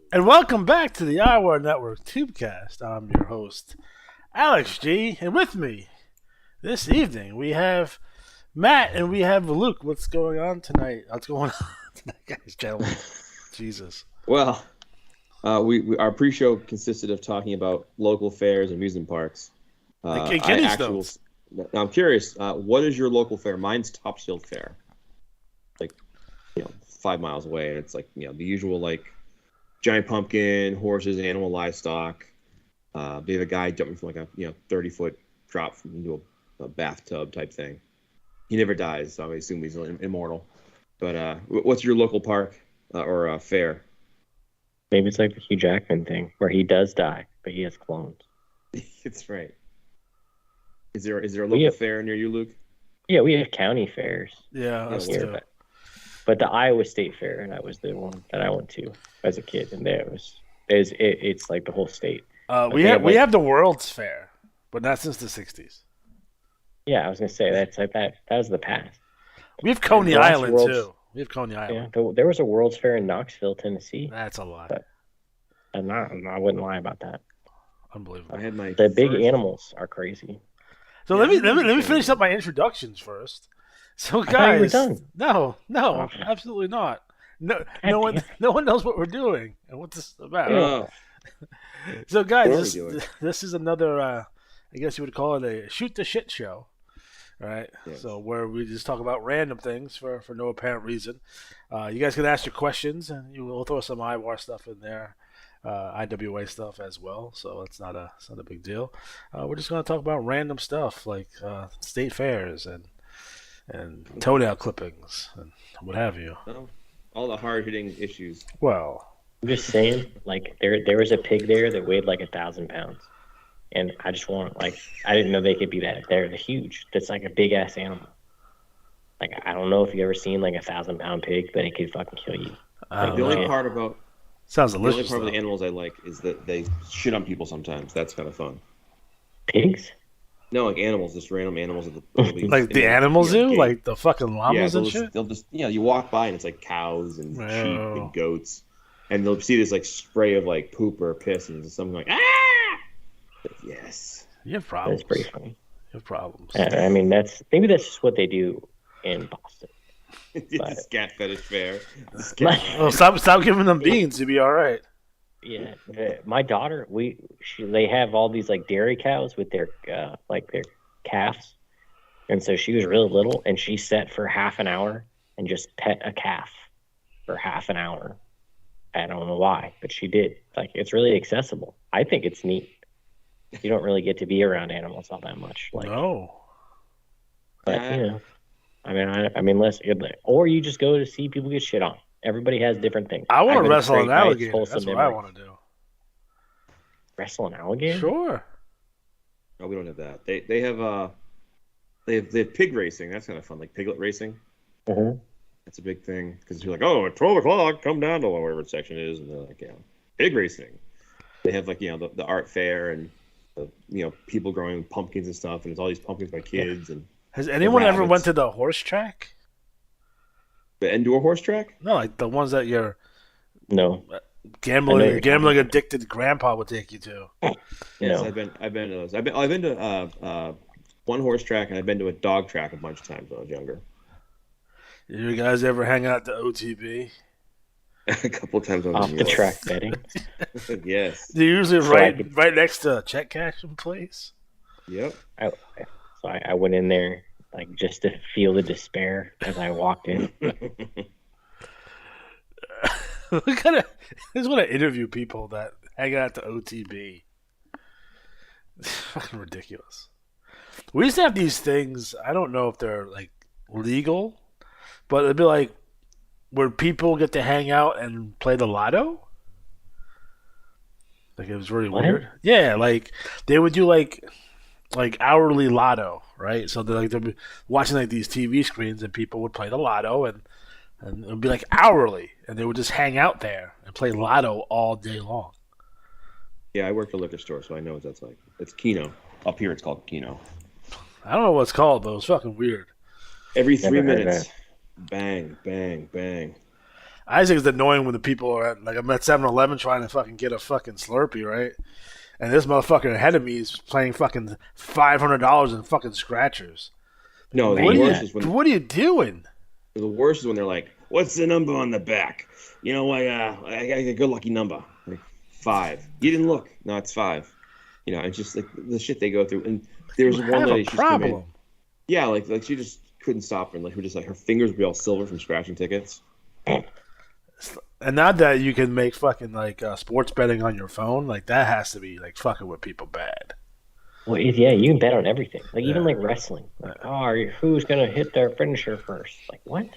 And welcome back to the IWAR Network Tubecast. I'm your host, Alex G. And with me this evening, we have Matt and we have Luke. What's going on tonight? What's going on tonight, guys, gentlemen? Jesus. Well, we our pre-show consisted of talking about local fairs, amusement parks. Now I'm curious, what is your local fair? Mine's Topsfield Fair, like 5 miles away, and it's like the usual giant pumpkin, horses, animal, livestock. They have a guy jumping from like a 30-foot drop into a bathtub type thing. He never dies, so I assume he's immortal. But what's your local park or fair? Maybe it's like the Hugh Jackman thing, where he does die, but he has clones. That's right. Is there a local fair near you, Luke? Yeah, we have county fairs. Yeah, us too. But the Iowa State Fair, that was the one that I went to as a kid, and it's like the whole state. We have the World's Fair, but not since the '60s. Yeah, I was gonna say that's like that. That was the past. We have Coney Island too. We have Coney Island. Yeah, there was a World's Fair in Knoxville, Tennessee. That's a lot. But I wouldn't lie about that. Unbelievable. I had the big animals are crazy. So let me finish up my introductions first. So guys, we're done. No, absolutely not. No one knows what we're doing and what this is about. Oh. So guys, this is another I guess you would call it a shoot the shit show. Right? Yes. So where we just talk about random things for no apparent reason. You guys can ask your questions and we'll throw some IWAR stuff in there. IWA stuff as well, so it's not a big deal. We're just going to talk about random stuff like state fairs and toenail clippings and what have you. All the hard-hitting issues. Well, I'm just saying, like there was a pig there that weighed like 1,000 pounds, and I just I didn't know they could be that. They're huge. That's like a big ass animal. Like I don't know if you ever seen like 1,000-pound pig, but it could fucking kill you. The only part about sounds the delicious. only part of the animals I like is that they shit on people sometimes. That's kind of fun. Pigs? No, like animals, just random animals. Like the animal zoo, like the fucking llamas and shit. They'll just you walk by and it's like cows and sheep and goats, and they'll see this like spray of like poop or piss and something like yes. You have problems. That's pretty funny. You have problems. I mean maybe that's just what they do in Boston. It's a scat fetish fair. Well, stop giving them beans. You'll be all right. Yeah, my daughter, they have all these like dairy cows with their their calves, and so she was really little, and she sat for half an hour and just pet a calf for half an hour. I don't know why, but she did. Like it's really accessible. I think it's neat. You don't really get to be around animals all that much. No, but I mean, or you just go to see people get shit on. Everybody has different things. I want to wrestle an alligator. That's what I want to do. Wrestle an alligator? Sure. No, we don't have that. They have pig racing. That's kind of fun, like piglet racing. Mm-hmm. That's a big thing because you're like, at 12 o'clock, come down to wherever section is, and they're like, pig racing. They have like the art fair and people growing pumpkins and stuff, and it's all these pumpkins by kids and. Has anyone ever went to the horse track? The indoor horse track? No, like the ones that your gambling addicted grandpa would take you to. Yes, I've been to those. I've been to one horse track, and I've been to a dog track a bunch of times when I was younger. Did you guys ever hang out at the OTB? A couple of times off the track betting. Yes. They're usually right next to a check cashing place. Yep. So I went in there like just to feel the despair as I walked in. I just want to interview people that hang out at the OTB. It's fucking ridiculous. We used to have these things. I don't know if they're like legal, but it'd be like where people get to hang out and play the lotto. Like it was really weird. Yeah, like they would do like hourly lotto, right? So they'd be watching like these TV screens and people would play the lotto and it would be like hourly and they would just hang out there and play lotto all day long. Yeah, I worked at a liquor store, so I know what that's like. It's Keno. Up here it's called Keno. I don't know what it's called, but it was fucking weird. Every 3 minutes, bang, bang, bang. I just think it's annoying when the people are at, like, I'm at 7-Eleven trying to fucking get a fucking Slurpee, right? And this motherfucker ahead of me is playing fucking $500 in fucking scratchers. No, What the do you- worst is when What are you doing? they're like, "What's the number on the back?" You know, I got a good lucky number, like 5. You didn't look. No, it's 5. You know, it's just like the shit they go through. And there's You one have lady a she's come in. problem. Yeah, like she just couldn't stop her, and like her fingers would be all silver from scratching tickets. And now that you can make fucking like sports betting on your phone, like that has to be like fucking with people bad. Well, yeah, you can bet on everything. Like even Yeah. like wrestling. Like, who's gonna hit their finisher first? Like what?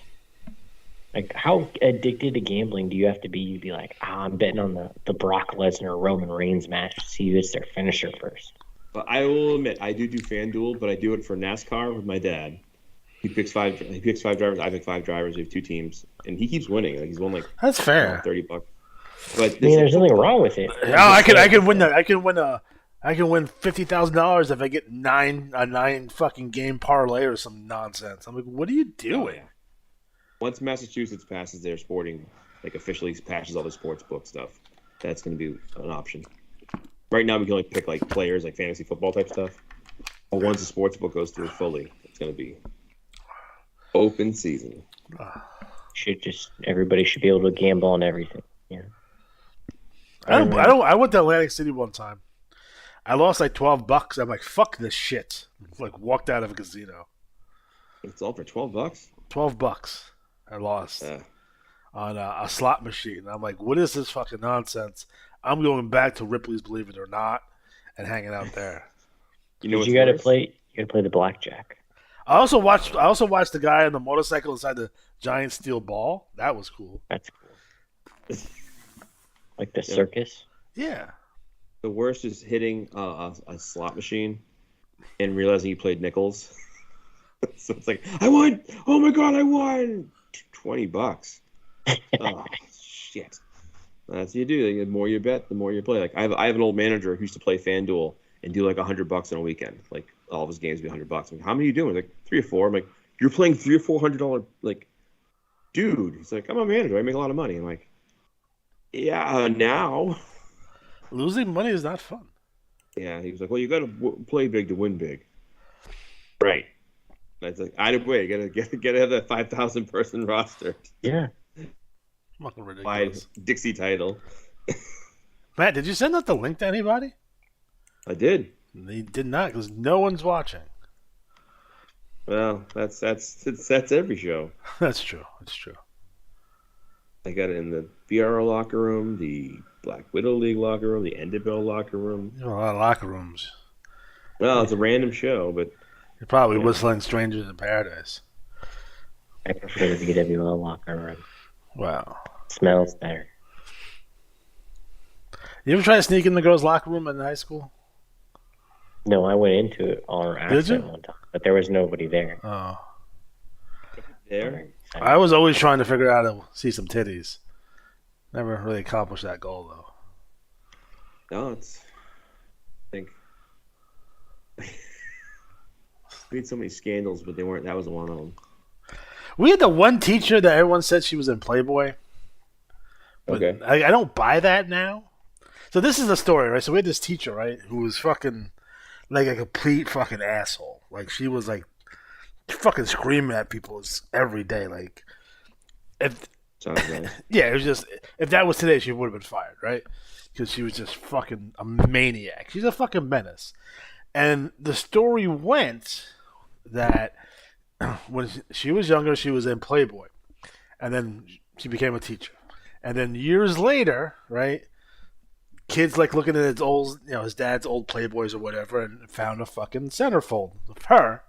Like how addicted to gambling do you have to be? You'd be like, I'm betting on the Brock Lesnar Roman Reigns match to see who hits their finisher first. But I will admit, I do FanDuel, but I do it for NASCAR with my dad. He picks 5 drivers. I pick 5 drivers. We have 2 teams, and he keeps winning. Like he's won like That's fair. $30. But I mean, there's nothing wrong with it. Oh, I can win that. I can win $50,000 if I get a 9 fucking game parlay or some nonsense. I'm like, what are you doing? Once Massachusetts passes their sporting, like officially passes all the sports book stuff, that's going to be an option. Right now, we can only pick like players, like fantasy football type stuff. But once the sports book goes through fully, it's going to be open season. Everybody should be able to gamble on everything. Yeah. I went to Atlantic City one time. I lost like $12. I'm like, fuck this shit. Like walked out of a casino. It's all for $12. $12 I lost on a slot machine. I'm like, what is this fucking nonsense? I'm going back to Ripley's Believe It or Not and hanging out there. You know what's You gotta worse? play the blackjack. I also watched the guy on the motorcycle inside the giant steel ball. That was cool. That's cool. Like the circus. Yeah. The worst is hitting a slot machine and realizing you played nickels. So it's like, I won! Oh my god, I won! $20. Oh shit! That's what you do. The more you bet, the more you play. Like I have an old manager who used to play FanDuel and do like $100 on a weekend. Like all of his games would be $100. I'm like, how many are you doing? Like 3 or 4. I'm like, you're playing $300 or $400. Like, dude. He's like, I'm a manager. I make a lot of money. I'm like, yeah, now. Losing money is not fun. Yeah, he was like, well, you got to play big to win big. Right. That's like, IWAR, you gotta have that 5,000 person roster. Yeah. Fucking By ridiculous. Dixie title. Matt, did you send out the link to anybody? I did. They did not, because no one's watching. Well, that's every show. That's true. That's true. I got it in the BRO locker room, the Black Widow League locker room, the NWL locker room. You know, a lot of locker rooms. Well, it's a random show, but You're probably whistling "Strangers in Paradise." I prefer the VWL locker room. Wow. Smells better. You ever try to sneak in the girls' locker room in high school? No, I went into it on accident you? one time, but there was nobody there. Oh. there. I was always trying to figure out how to see some titties. Never really accomplished that goal, though. No, it's. I think. We had so many scandals, but they weren't. That was one of them. We had the one teacher that everyone said she was in Playboy. But Okay. I don't buy that now. So this is the story, right? So we had this teacher, right, who was fucking like a complete fucking asshole. Like she was like fucking screaming at people every day. Like if Sounds nice. yeah, it was just if that was today, she would have been fired, right? Because she was just fucking a maniac. She's a fucking menace. And the story went that when she was younger, she was in Playboy, and then she became a teacher. And then years later, right, kids like looking at his old, his dad's old Playboys or whatever, and found a fucking centerfold of her,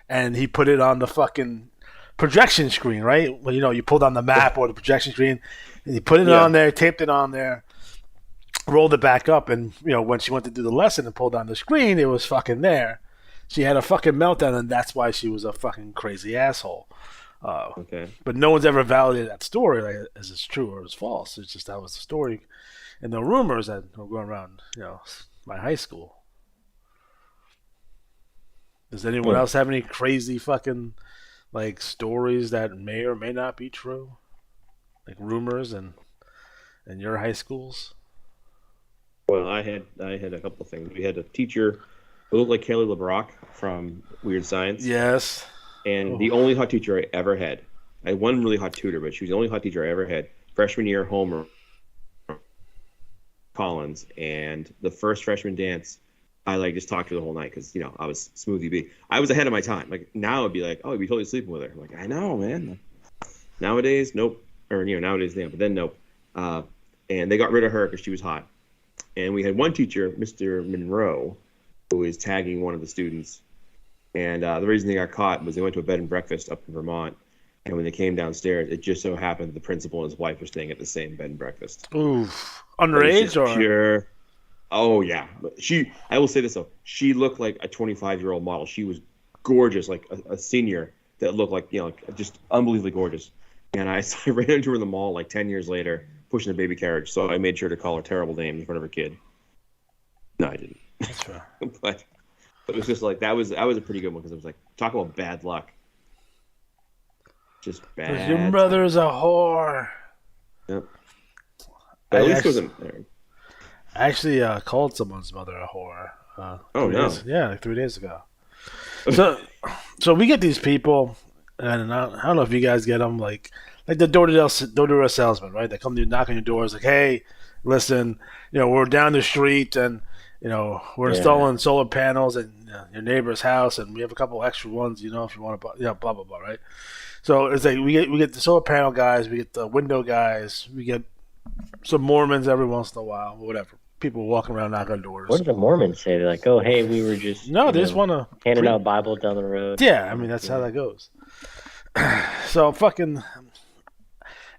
and he put it on the fucking projection screen, right? Well, you pulled on the map or the projection screen, and he put it on there, taped it on there, rolled it back up, and when she went to do the lesson and pulled on the screen, it was fucking there. She had a fucking meltdown, and that's why she was a fucking crazy asshole. Okay. But no one's ever validated that story, like, as it's true or it's false. It's just that was the story, and the rumors that were going around, my high school. Does anyone else have any crazy fucking like stories that may or may not be true? like rumors and in your high schools? Well, I had a couple of things. We had a teacher who looked like Kelly LeBrock from Weird Science, Yes. and the Oh. only hot teacher I ever had. I had one really hot tutor, but she was the only hot teacher I ever had. Freshman year, Homer Collins, and the first freshman dance, I like just talked to her the whole night because I was smoothie B. I was ahead of my time. Like now, it'd be like, oh, I'd be totally sleeping with her. I'm like, I know, man. Nowadays, nope. Or nowadays, yeah, but then nope. And they got rid of her because she was hot. And we had one teacher, Mr. Monroe, who was tagging one of the students. And the reason they got caught was they went to a bed and breakfast up in Vermont. And when they came downstairs, it just so happened the principal and his wife were staying at the same bed and breakfast. Oof. It was Underage just or? pure. Oh yeah, but I will say this though. She looked like a 25-year-old model. She was gorgeous, like a senior that looked like like just unbelievably gorgeous. And I ran into her in the mall like 10 years later, pushing a baby carriage. So I made sure to call her terrible names in front of her kid. No, I didn't. That's fair. but it was just like that was a pretty good one because it was like talk about bad luck. Just bad. Your brother's a whore. Yep. But at I least it actually- wasn't there. I actually called someone's mother a whore. Oh, 3 no. days- yeah, like 3 days ago. So we get these people, and I don't know if you guys get them, like the door-to-door salesman, right? They come to knock on your doors, like, hey, listen, we're down the street, and we're installing solar panels in your neighbor's house, and we have a couple extra ones, if you want to, blah blah blah, right? So it's like we get the solar panel guys, we get the window guys, we get some Mormons every once in a while, whatever. People walking around knocking on doors. What do the Mormons say? They're like, oh, hey, we were just No, they just want to handing out Bible down the road. Yeah, I mean that's how that goes. So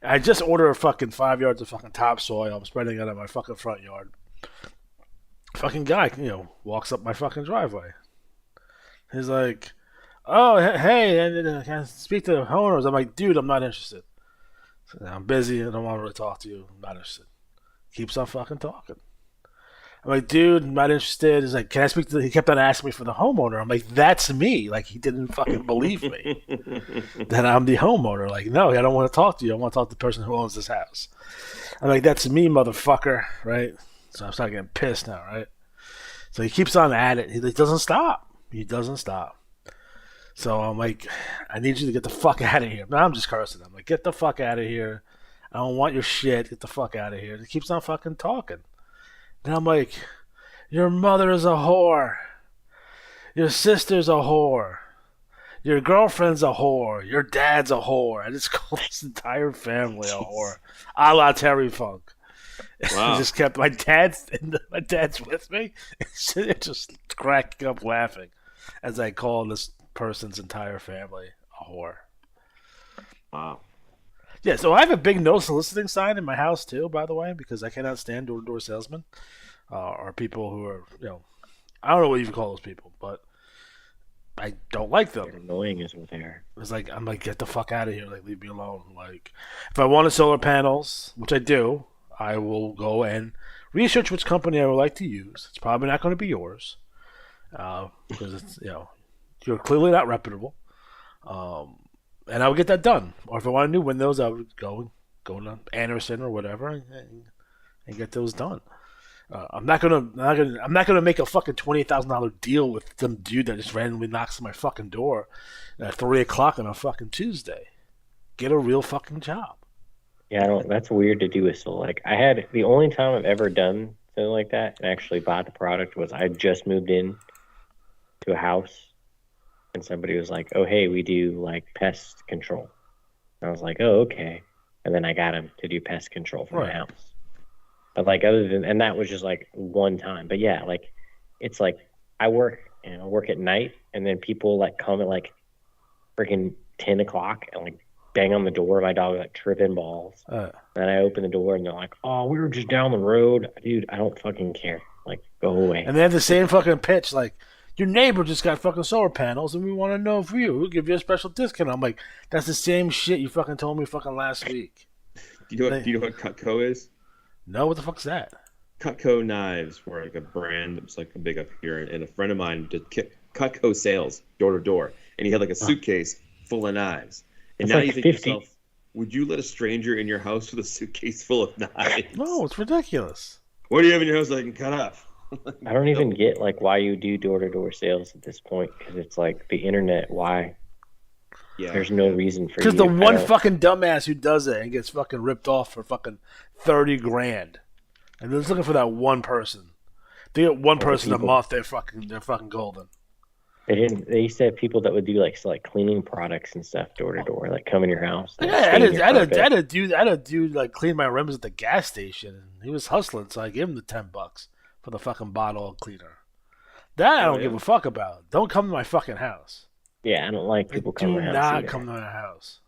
I just ordered a fucking 5 yards of fucking topsoil. I'm spreading it on my fucking front yard. Fucking guy, walks up my fucking driveway. He's like, "Oh, hey, can I speak to the owners?" I'm like, "Dude, I'm not interested. I'm busy. I don't want to really talk to you. I'm not interested." Keeps on fucking talking. I'm like, dude, I'm not interested. He's like, can I speak to he kept on asking me for the homeowner. I'm like, that's me. Like, he didn't fucking believe me that I'm the homeowner. Like, no, I don't want to talk to you. I want to talk to the person who owns this house. I'm like, that's me, motherfucker, right? So I'm starting getting pissed now, right? So he keeps on at it. He doesn't stop. He doesn't stop. So I'm like, I need you to get the fuck out of here. Now I'm just cursing. I'm like, get the fuck out of here. I don't want your shit. Get the fuck out of here. He keeps on fucking talking. And I'm like, your mother is a whore. Your sister's a whore. Your girlfriend's a whore. Your dad's a whore. I just called this entire family a whore. A la Terry Funk. Wow. Just kept my dad's with me. Just cracking up laughing as I call this person's entire family a whore. Wow. Yeah, so I have a big no soliciting sign in my house too, by the way, because I cannot stand door-to-door salesmen or people who are, I don't know what you call those people, but I don't like them. They're annoying as well there. It's like, I'm like, get the fuck out of here. Like, leave me alone. Like, if I wanted solar panels, which I do, I will go and research which company I would like to use. It's probably not going to be yours because it's, you're clearly not reputable. And I would get that done. Or if I wanted new windows, I would go to Anderson or whatever and get those done. I'm not gonna make a fucking $20,000 deal with some dude that just randomly knocks on my fucking door at 3:00 on a fucking Tuesday. Get a real fucking job. Yeah, that's weird to do with solar. Like, I had the only time I've ever done something like that and actually bought the product was I just moved in to a house. And somebody was like, oh, hey, we do, like, pest control. And I was like, oh, okay. And then I got him to do pest control for my house. But, like, and that was just, like, one time. But, yeah, like, it's like I work at night, and then people, like, come at, like, freaking 10 o'clock and, like, bang on the door. My dog, like, tripping balls. Then I open the door, and they're like, oh, we were just down the road. Dude, I don't fucking care. Like, go away. And they have the same fucking pitch, like, your neighbor just got fucking solar panels, and we want to know for you. We'll give you a special discount. I'm like, that's the same shit you fucking told me fucking last week. Do you know what Cutco is? No, what the fuck's that? Cutco knives were like a brand that was like big up here, and a friend of mine did Cutco sales door to door, and he had like a suitcase full of knives. And It's now like you think 50. to yourself, Would you let a stranger in your house with a suitcase full of knives? No, it's ridiculous. What do you have in your house that I can cut off? I don't even get like why you do door-to-door sales at this point, because it's like the internet. Why? Yeah. There's no reason for you. Because the one fucking dumbass who does it and gets fucking ripped off for fucking $30,000, and they're just looking for that one person. They get one person a month, they're fucking golden. They used to have people that would do like cleaning products and stuff door to door, like come in your house. Yeah, I had a dude like clean my rims at the gas station, and he was hustling, so I gave him the $10 for the fucking bottle cleaner. That I don't give a fuck about. Don't come to my fucking house. Yeah, I don't like people coming to my house. Do not come to my house.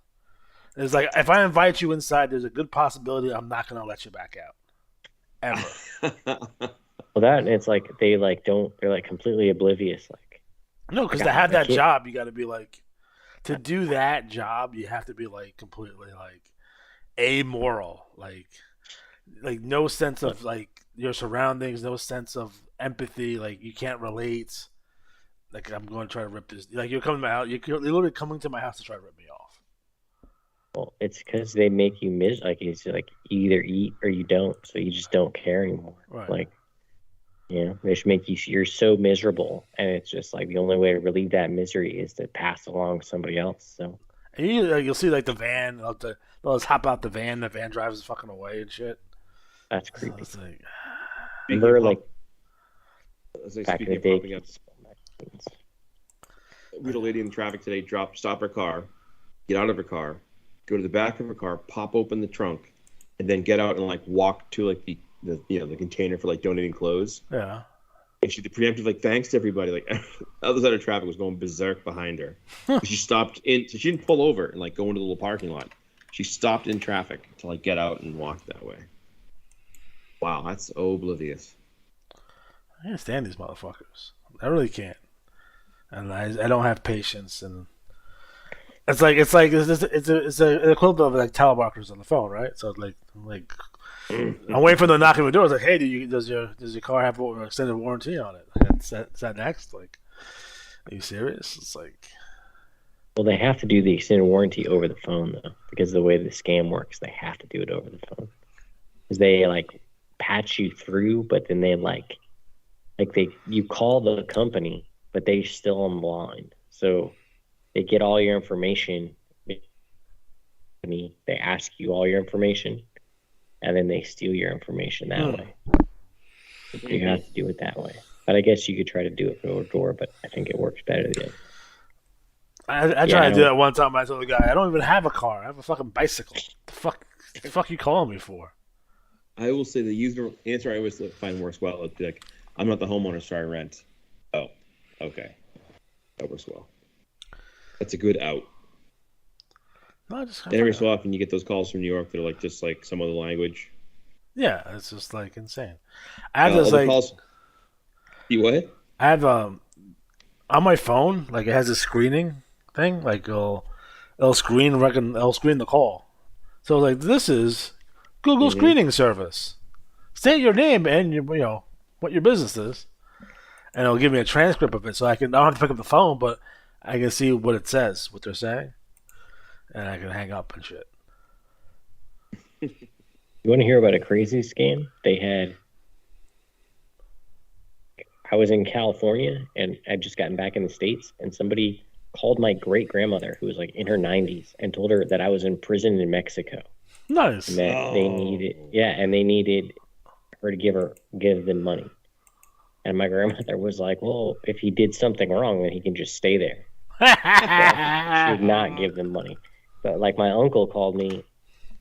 It's like, if I invite you inside, there's a good possibility I'm not going to let you back out. Ever. Well, that, it's like, they're like completely oblivious. Like, no, because to have that job, you got to be like, to do that job, you have to be like completely like amoral. Like no sense of like your surroundings, no sense of empathy. Like, you can't relate. Like, I'm going to try to rip this. Like, you're coming to my house. You're literally coming to my house to try to rip me off. Well, it's because they make you like, it's like you either eat or you don't, so you just don't care anymore. Right. Like, they just make you're so miserable, and it's just like the only way to relieve that misery is to pass along somebody else. So, and you'll see like the van. They'll just hop out the van. The van drives fucking away and shit. That's creepy. So it's like, remember, like, back in the day. We had a lady in traffic today stop her car, get out of her car, go to the back of her car, pop open the trunk, and then get out and like walk to like the container for like donating clothes. Yeah. And she did preemptive like thanks to everybody. Like the other side of traffic was going berserk behind her. She stopped in, so she didn't pull over and like go into the little parking lot. She stopped in traffic to like get out and walk that way. Wow, that's oblivious. I can't stand these motherfuckers. I really can't. And I don't have patience, and it's an equivalent of like telemarketers on the phone, right? So like I'm waiting for them to knock on the door. It's like, hey, does your car have an extended warranty on it? Like, is that next? Like, are you serious? It's like, well, they have to do the extended warranty over the phone though, because of the way the scam works. They have to do it over the phone because they like patch you through, but then they you call the company, but they're still on the line. So they get all your information. They ask you all your information, and then they steal your information that way. You have to do it that way. But I guess you could try to do it door to door, but I think it works better than I tried to do that one time. I told the guy, I don't even have a car. I have a fucking bicycle. The fuck you calling me for? I will say the user answer I always find works well is like, I'm not the homeowner, so I rent. Oh, okay. That works well. That's a good out. No, just every so often you get those calls from New York that are like just like some other language. Yeah, it's just like insane. I have this like calls... You what? I have on my phone, like, it has a screening thing, like it'll screen the call. So like, this is Google screening service. State your name and what your business is, and it'll give me a transcript of it, so I don't have to pick up the phone, but I can see what it says, what they're saying, and I can hang up and shit. You want to hear about a crazy scam? I was in California, and I'd just gotten back in the States, and somebody called my great-grandmother, who was like in her 90s, and told her that I was in prison in Mexico. Nice. And that they needed her to give them money. And my grandmother was like, well, if he did something wrong, then he can just stay there. So she would not give them money. But like, my uncle called me,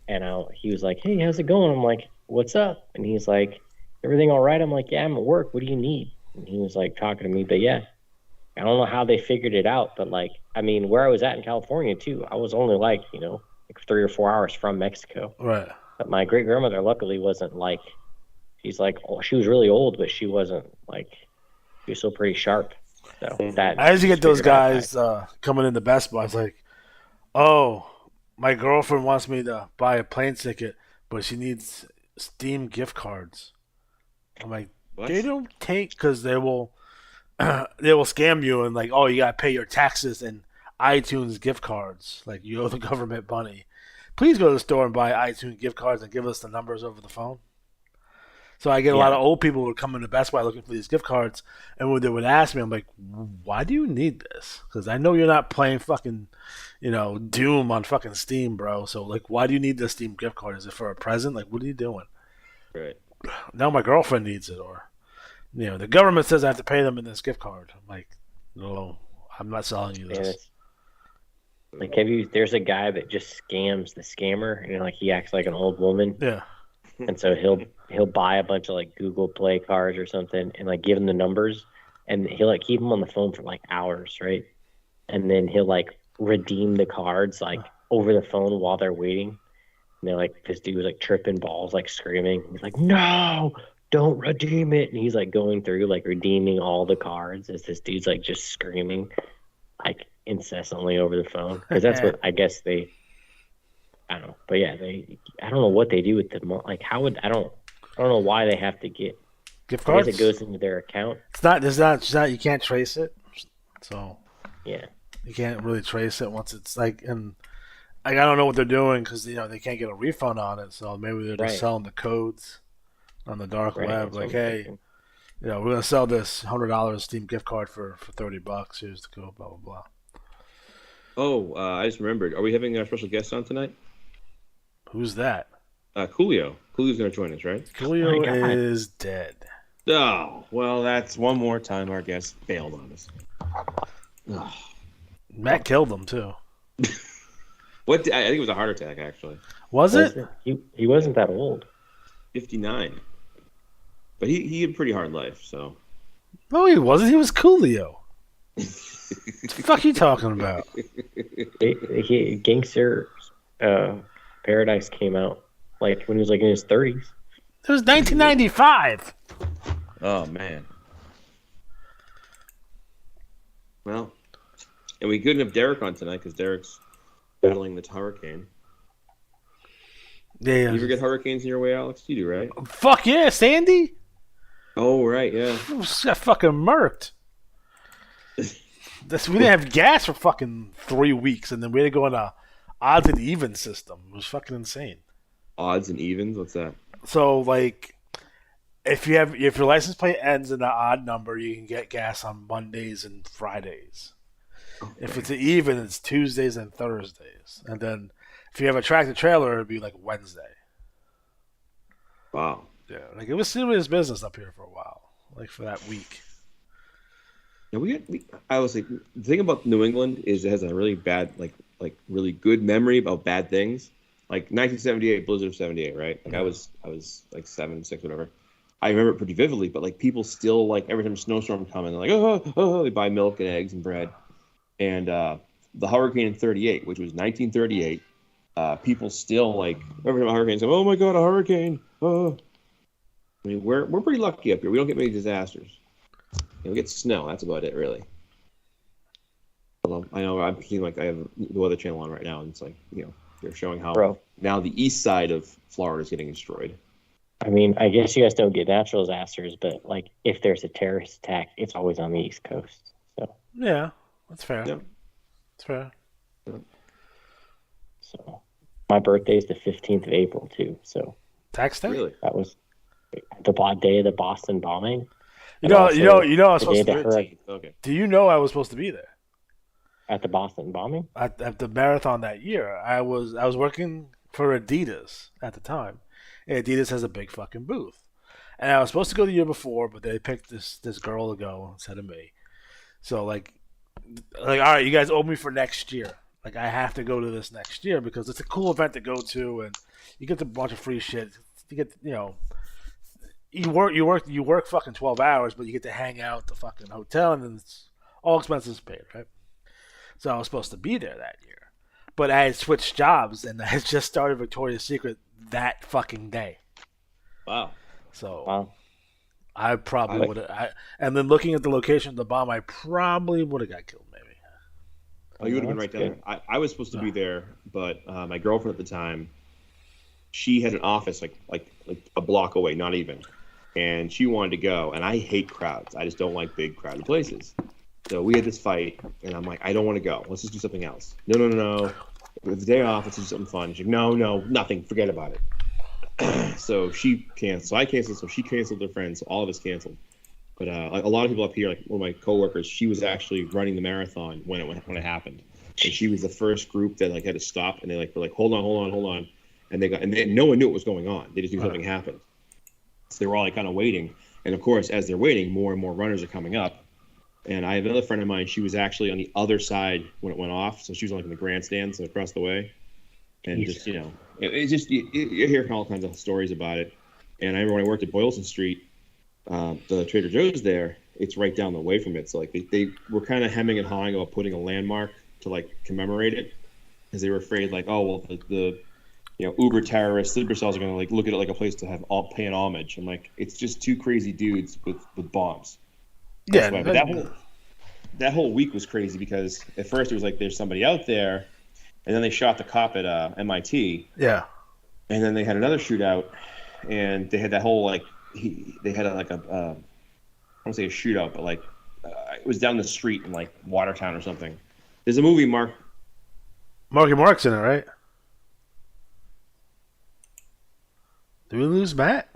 and he was like, hey, how's it going? I'm like, what's up? And he's like, everything all right? I'm like, yeah, I'm at work. What do you need? And he was like talking to me, but yeah, I don't know how they figured it out, but like, I mean, where I was at in California too, I was only like 3 or 4 hours from Mexico. Right. But my great grandmother luckily wasn't like, she's like, she was really old, but she wasn't like, she was still pretty sharp. So that I used to get those guys coming in the Best Buy. It's like, oh, my girlfriend wants me to buy a plane ticket, but she needs Steam gift cards. I'm like, what? They don't take, because they will scam you and like, oh, you gotta pay your taxes and iTunes gift cards. Like, you owe the government money please go to the store and buy iTunes gift cards and give us the numbers over the phone. So I get a lot of old people who would come into Best Buy looking for these gift cards, and when they would ask me, I'm like, why do you need this? Because I know you're not playing fucking, Doom on fucking Steam, bro. So, like, why do you need this Steam gift card? Is it for a present? Like, what are you doing? Right. Now my girlfriend needs it, or, the government says I have to pay them in this gift card. I'm like, no, I'm not selling you this. Like, there's a guy that just scams the scammer, and like he acts like an old woman. Yeah. And so he'll buy a bunch of like Google Play cards or something and like give them the numbers, and he'll like keep them on the phone for like hours, right? And then he'll like redeem the cards like over the phone while they're waiting. And they're like, this dude was like tripping balls, like screaming. He's like, no, don't redeem it. And he's like going through like redeeming all the cards as this dude's like just screaming like incessantly over the phone, because that's what I guess they. I don't know, but yeah, I don't know what they do with the like. I don't know why they have to get gift cards. I guess it goes into their account. It's not. You can't trace it, so yeah, you can't really trace it once it's like. And like, I don't know what they're doing because they can't get a refund on it. So maybe they're just selling the codes on the dark web. Like, hey, we're gonna sell this $100 Steam gift card for $30. Here's the code. Blah blah blah. Oh, I just remembered. Are we having our special guest on tonight? Who's that? Coolio. Coolio's going to join us, right? Coolio is dead. Oh, well, that's one more time our guest failed on us. Oh. Matt killed him, too. I think it was a heart attack, actually. Was it? He wasn't that old. 59. But he had a pretty hard life, so. No, he wasn't. He was Coolio. What the fuck are you talking about? Gangster Paradise came out like when he was like in his 30s. It was 1995. Oh man. Well, and we couldn't have Derek on tonight because Derek's battling this hurricane. Yeah. You ever get hurricanes in your way, Alex? You do, right? Fuck yeah, Sandy. Oh right, yeah. Got fucking murked. We didn't have gas for fucking 3 weeks, and then we had to go on a odds and evens system. It was fucking insane. Odds and evens? What's that? So, like, if your license plate ends in an odd number, you can get gas on Mondays and Fridays. Okay. If it's an even, it's Tuesdays and Thursdays. And then if you have a tractor trailer, it'd be like Wednesday. Wow. Yeah, like it was serious business up here for a while, like for that week. Yeah, I was like, the thing about New England is it has a really bad, like really good memory about bad things. Like 1978, blizzard of '78, right? Like I was like 7, 6, whatever. I remember it pretty vividly, but like people still like every time a snowstorm comes, they're like, they buy milk and eggs and bread. And the hurricane in '38, which was 1938, people still like every time a hurricane comes, oh my god, a hurricane! Oh. I mean, we're pretty lucky up here. We don't get many disasters. We get snow. That's about it, really. Although I know I'm seeing like I have the Weather Channel on right now, and it's like they're showing how now the east side of Florida is getting destroyed. I mean, I guess you guys don't get natural disasters, but like if there's a terrorist attack, it's always on the East Coast. So yeah, that's fair. Yeah. That's fair. Yeah. So my birthday is the 15th of April too. So tax day. Really? That was the day of the Boston bombing. You know, I was supposed to be. Okay. Do you know I was supposed to be there at the Boston bombing? At the marathon that year? I was working for Adidas at the time. And Adidas has a big fucking booth, and I was supposed to go the year before, but they picked this girl to go instead of me. So like, all right, you guys owe me for next year. Like I have to go to this next year because it's a cool event to go to, and you get a bunch of free shit. You get You work fucking 12 hours, but you get to hang out at the fucking hotel, and then it's all expenses paid, right? So I was supposed to be there that year, but I had switched jobs, and I had just started Victoria's Secret that fucking day. Wow. So I probably would have. And then looking at the location of the bomb, I probably would have got killed, maybe. Oh, you would have been right down there. I was supposed to be there, but my girlfriend at the time, she had an office like a block away, not even. And she wanted to go, and I hate crowds. I just don't like big crowded places. So we had this fight, and I'm like, I don't want to go. Let's just do something else. No. with the day off, let's do something fun. She's like, no, nothing. Forget about it. So she canceled. So I canceled. So she canceled her friends. So all of us canceled. But a lot of people up here, like one of my coworkers, she was actually running the marathon when it happened, and she was the first group that like had to stop, and they were like, hold on, and no one knew what was going on. They just knew something happened. So they were all like kind of waiting, and of course, as they're waiting, more and more runners are coming up. And I have another friend of mine. She was actually on the other side when it went off, so she was like in the grandstands across the way, and just it's just you hear all kinds of stories about it. And I remember when I worked at Boylston Street. The Trader Joe's there, it's right down the way from it. So like they were kind of hemming and hawing about putting a landmark to like commemorate it, because they were afraid like, oh well, the Uber terrorists, sleeper cells are gonna like look at it like a place to have all pay an homage. I'm like, it's just two crazy dudes with bombs. Yeah, but that whole week was crazy because at first it was like there's somebody out there, and then they shot the cop at MIT. Yeah, and then they had another shootout, and they had that whole like. They had I don't want to say a shootout, but like it was down the street in like Watertown or something. There's a movie, Marky Mark's in it, right? Did we lose Matt?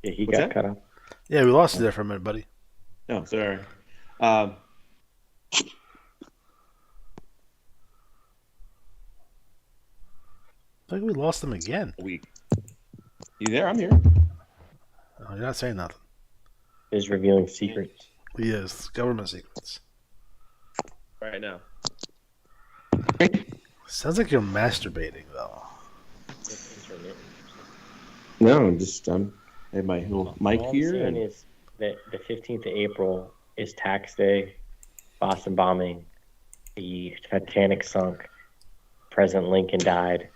Yeah, he What's got that? cut off. Yeah, we lost it there for a minute, buddy. No, sorry. I think we lost him again. Week. You there? I'm here. Oh, you're not saying nothing. He's revealing secrets. He is. Government secrets. Right now. Sounds like you're masturbating, though. No, just I have my little mic All here. I'm saying is that the 15th of April is tax day, Boston bombing, the Titanic sunk, President Lincoln died.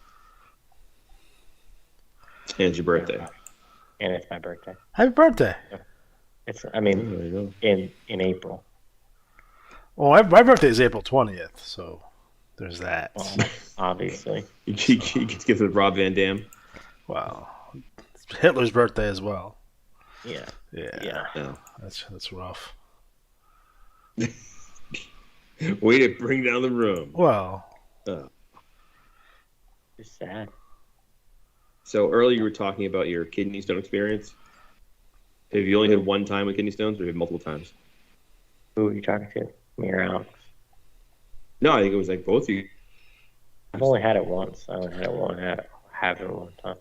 And it's your birthday. And it's my birthday. Happy birthday. It's There you go. in April. Well, my birthday is April 20th, so there's that. Well, obviously. You get to give it to Rob Van Dam. Wow. It's Hitler's birthday as well. Yeah. Yeah. No. That's rough. Way to bring down the room. Well, It's sad. So earlier you were talking about your kidney stone experience. Have you only had one time with kidney stones, or have you had multiple times? Who are you talking to? Me or Alex? No, I think it was like both of you. I've only had it once. I only had it one. Have it one time.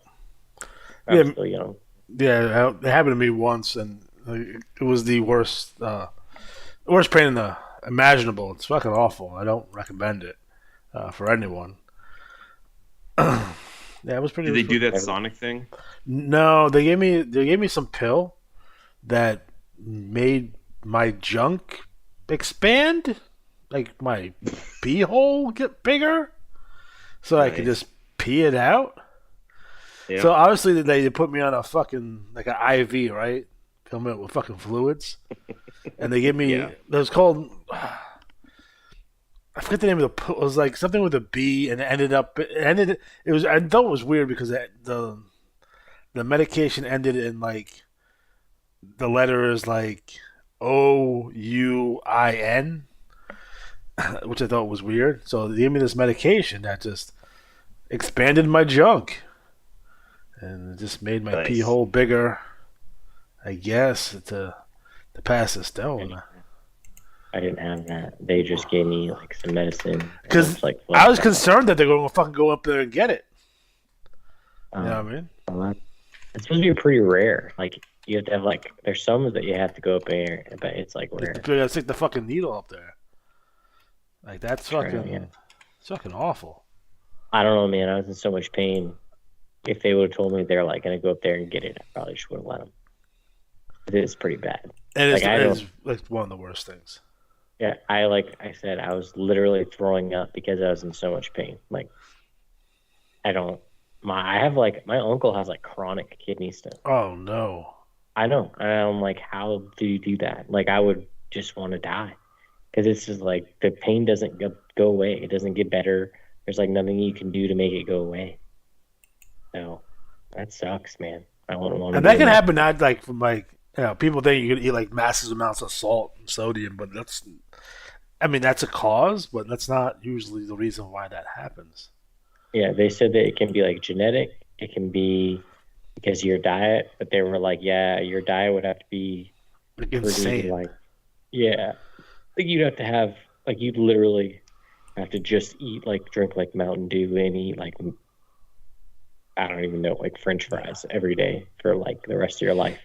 Yeah. I'm still young. yeah, it happened to me once, and it was the worst pain in the imaginable. It's fucking awful. I don't recommend it for anyone. Yeah, it was pretty. Did they do that sonic thing? No, they gave me some pill that made my junk expand, like my pee hole get bigger, so I could Nice. just pee it out. Yeah. So obviously they put me on a fucking like an IV, right? Fill me up with fucking fluids, and they gave me. Yeah. It was called. I forget the name of the. It was like something with a B, and it was. I thought it was weird because the medication ended in like the letters like OUIN, which I thought was weird. So they gave me this medication that just expanded my junk, and it just made my pee Nice. hole bigger. I guess to pass the stone. I didn't have that. They just gave me like some medicine. Because It's like I was concerned that they're going to fucking go up there and get it. You know what I mean? It's supposed to be pretty rare. Like you have to have like there's some that you have to go up there, but it's like rare. They gotta stick the fucking needle up there. Like that's fucking, yeah. it's fucking awful. I don't know, man. I was in so much pain. If they would have told me they're like gonna go up there and get it, I probably just would have let them. It's pretty bad. And it's, Like, I it's like one of the worst things. Yeah, I said, I was literally throwing up because I was in so much pain. Like, I have like my uncle has like chronic kidney stone. Oh no. I know. And I'm like, how do you do that? Like, I would just want to die because it's just like the pain doesn't go away. It doesn't get better. There's like nothing you can do to make it go away. So that sucks, man. I wouldn't want to. And that can happen not like from like, you know, people think you can eat like massive amounts of salt and sodium, but that's a cause, but that's not usually the reason why that happens. Yeah, they said that it can be like genetic. It can be because of your diet, but they were like, yeah, your diet would have to be Like pretty insane. like, yeah, like you'd have to have like you'd literally have to just eat like drink like Mountain Dew and eat like I don't even know like French fries every day for like the rest of your life.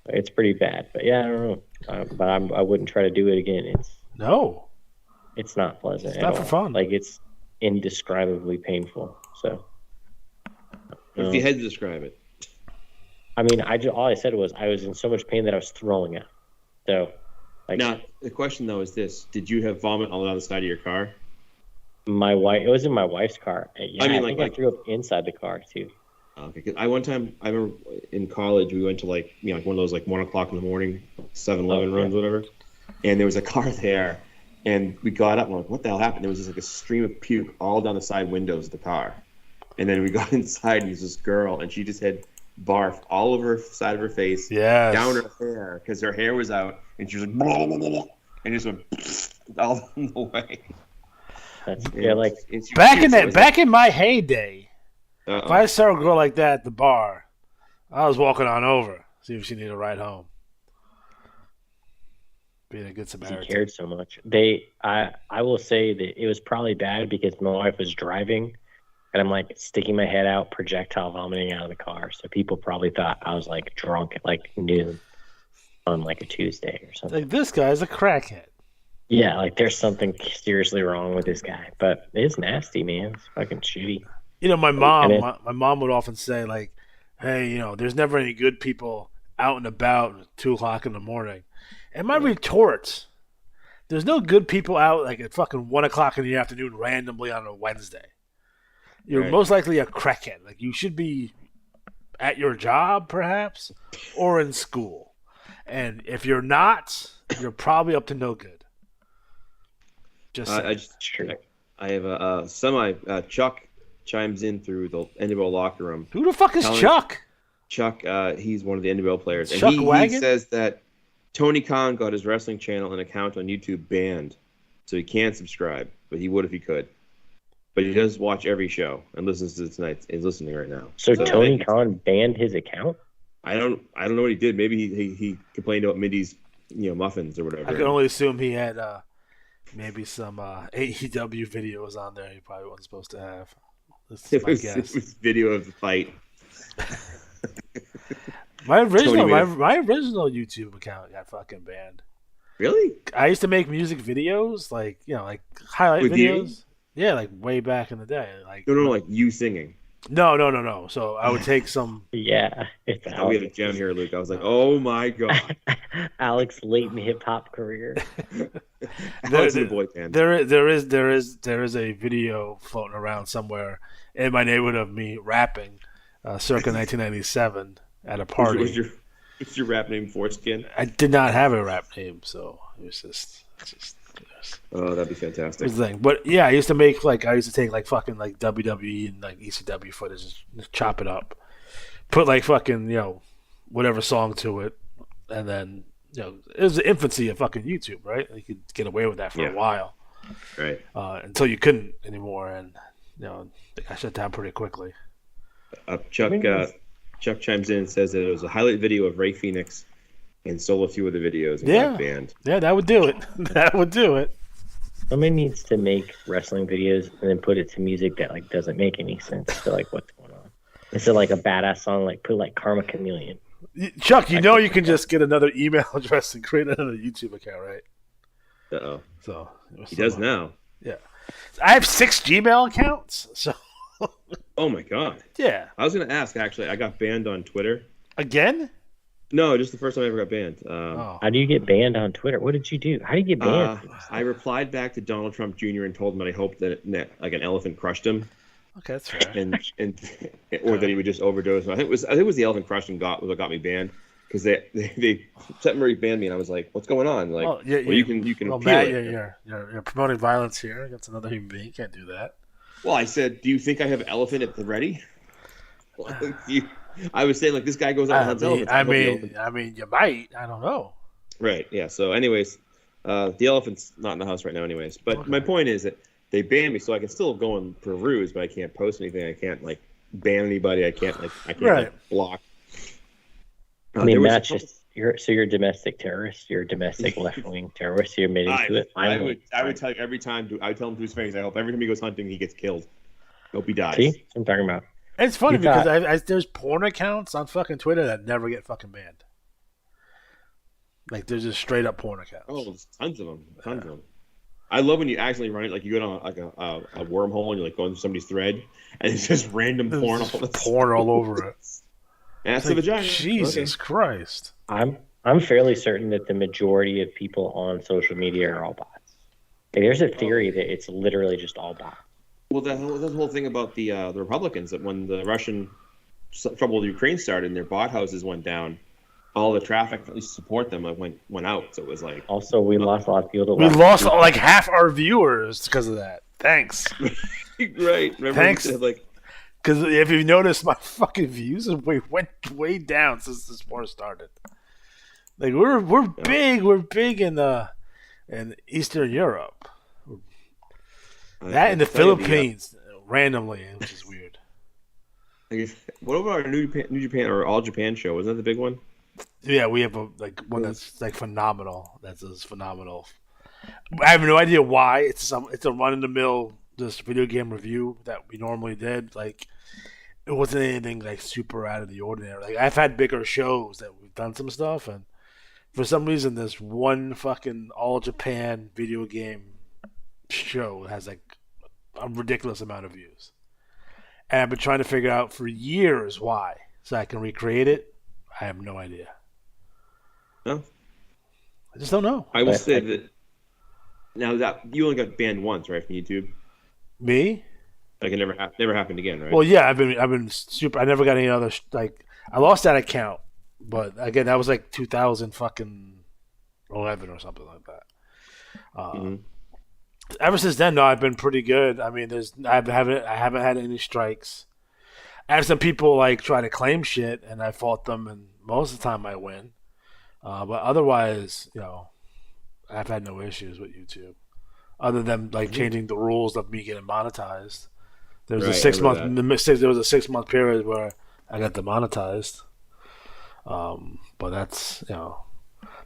It's pretty bad, but yeah, I don't know. But I wouldn't try to do it again. No, It's not pleasant it's at not for all. fun. Like it's indescribably painful. So. If you had to describe it. I mean, all I said was I was in so much pain that I was throwing up. So, like, Now, the question though is this: did you have vomit all down the side of your car? my wife, it was in my wife's car. Yeah, I mean, think I threw up inside the car too. Okay, 'cause one time I remember in college we went to like like one of those like 1 o'clock in the morning 7-Eleven runs, whatever, and there was a car there, and we got up and we're like, what the hell happened? There was just like a stream of puke all down the side windows of the car, and then we got inside and there was this girl and she just had barf all over the side of her face, Yes. down her hair because her hair was out, and she was like, blah, blah, blah, blah, and just went all down the way. That's yeah, like And she- Back in my heyday, Uh-oh. if I saw a girl like that at the bar, I was walking on over, see if she needed a ride home. Being a good he Samaritan. cared so much. I will say that it was probably bad because my wife was driving, and I'm like sticking my head out, projectile vomiting out of the car. So people probably thought I was like drunk at like noon on like a Tuesday or something. Like, this guy's a crackhead. Yeah, like there's something seriously wrong with this guy. But it's nasty, man. It's fucking shitty. You know, my mom, And my mom would often say, like, hey, there's never any good people out and about at 2 o'clock in the morning. And my retort, there's no good people out like at fucking 1 o'clock in the afternoon randomly on a Wednesday. You're Right. most likely a crackhead. Like, you should be at your job, perhaps, or in school. And if you're not, you're probably up to no good. Just saying. I just True. I have a Chuck chimes in through the NWL locker room. Who the fuck is Telling- Chuck? Chuck, he's one of the NWL players, and Chuck he Wagon? says that Tony Khan got his wrestling channel and account on YouTube banned, so he can't subscribe, but he would if he could. But he does watch every show and listens to tonight. He's listening right now. So Tony Khan banned his account? I don't know what he did. Maybe he complained about Mindy's muffins or whatever. I can only assume he had maybe some AEW videos on there he probably wasn't supposed to have. This is my it guess. was video of the fight. My original, Tony my original YouTube account got fucking banned. Really? I used to make music videos, like like highlight With you? videos. Yeah, like way back in the day. Like No, like you singing. no. So I would take some. Yeah. It's We have a gem here, Luke. I was like, oh my god. Alex latent hip hop career. Alex in the boy band. There is a video floating around somewhere in my neighborhood of me rapping, circa 1997 at a party. What's your rap name? Foreskin? I did not have a rap name, so it was just Oh, that'd be fantastic. was the thing. But yeah, I used to take like fucking like WWE and like ECW footage, just chop it up, put like fucking whatever song to it, and then it was the infancy of fucking YouTube, right? You could get away with that for a while, Right. until you couldn't anymore, and they got shut down pretty quickly. Chuck chimes in and says that it was a highlight video of Ray Phoenix and stole a few of the videos and got banned. Yeah, that would do it. That would do it. Somebody needs to make wrestling videos and then put it to music that like doesn't make any sense to like what's going on. Instead of like a badass song, like put like Karma Chameleon. Chuck, you can just get another email address and create another YouTube account, right? Uh-oh. So He does now. Yeah, I have 6 Gmail accounts. So Oh my god. yeah, I was going to ask, actually. I got banned on Twitter. again. No, just the first time I ever got banned. Oh, How do you get banned on Twitter? What did you do? How do you get banned? I replied back to Donald Trump Jr. and told him that I hoped that like an elephant crushed him, okay, that's fair. and or that he would just overdose. I think it was the elephant crushed him was what got me banned, because they September banned me, and I was like, what's going on? Like, Well, yeah, you can well, appeal Matt, it. you're promoting violence here against another human being. You can't do that. Well, I said, do you think I have elephant at the ready? I was saying, like, this guy goes out and hunts elephants. I hope the elephant- mean, you might. I don't know. Right, yeah. So anyways, the elephant's not in the house right now anyways. But Okay. my point is that they banned me, so I can still go and peruse, but I can't post anything. I can't like ban anybody. I can't Right. block. I mean, Matt's just you're a domestic terrorist. You're a domestic left-wing terrorist. You're admitting to it. I would tell you every time. I would tell him to his face. I hope every time he goes hunting, he gets killed. Hope he dies. See, that's what I'm talking about. It's funny because there's porn accounts on fucking Twitter that never get fucking banned. Like there's just straight up porn accounts. Oh, there's tons of them. Tons of them. I love when you actually run it. Like you go down a wormhole and you like go into somebody's thread, and it's just random porn. Porn all over it. That's the vagina. Jesus Christ. I'm fairly certain that the majority of people on social media are all bots. Like, there's a theory that it's literally just all bots. Well, the whole thing about the Republicans, that when the Russian trouble with Ukraine started and their bot houses went down, all the traffic, at least support them, went out. So it was like. Also, we lost a lot of people. We lost like half our viewers because of that. Thanks. Right. Remember Thanks. Like. Because if you notice, my fucking views went way down since this war started. Like we're big in Eastern Europe. That in the Philippines randomly, which is weird. What about our New Japan or All Japan show? Was that the big one? Yeah, we have one that's like phenomenal. That's just phenomenal. I have no idea why. It's a run in the mill just video game review that we normally did. Like it wasn't anything like super out of the ordinary. Like I've had bigger shows that we've done some stuff, and for some reason this one fucking All Japan video game show has like a ridiculous amount of views. And I've been trying to figure out for years why, so I can recreate it. I have no idea. No, I just don't know. I will say that now that you only got banned once, right, from YouTube. Me? Like it never happened again, right? Well, yeah, I've been super. I never got any other like. I lost that account, but again, that was like 2000 fucking 11 or something like that. Ever since then, though, I've been pretty good. I mean, I haven't had any strikes. I have some people like try to claim shit, and I fought them, and most of the time I win. But otherwise, I've had no issues with YouTube, other than like changing the rules of me getting monetized. There was a 6 month. There was a 6 month period where I got demonetized. But that's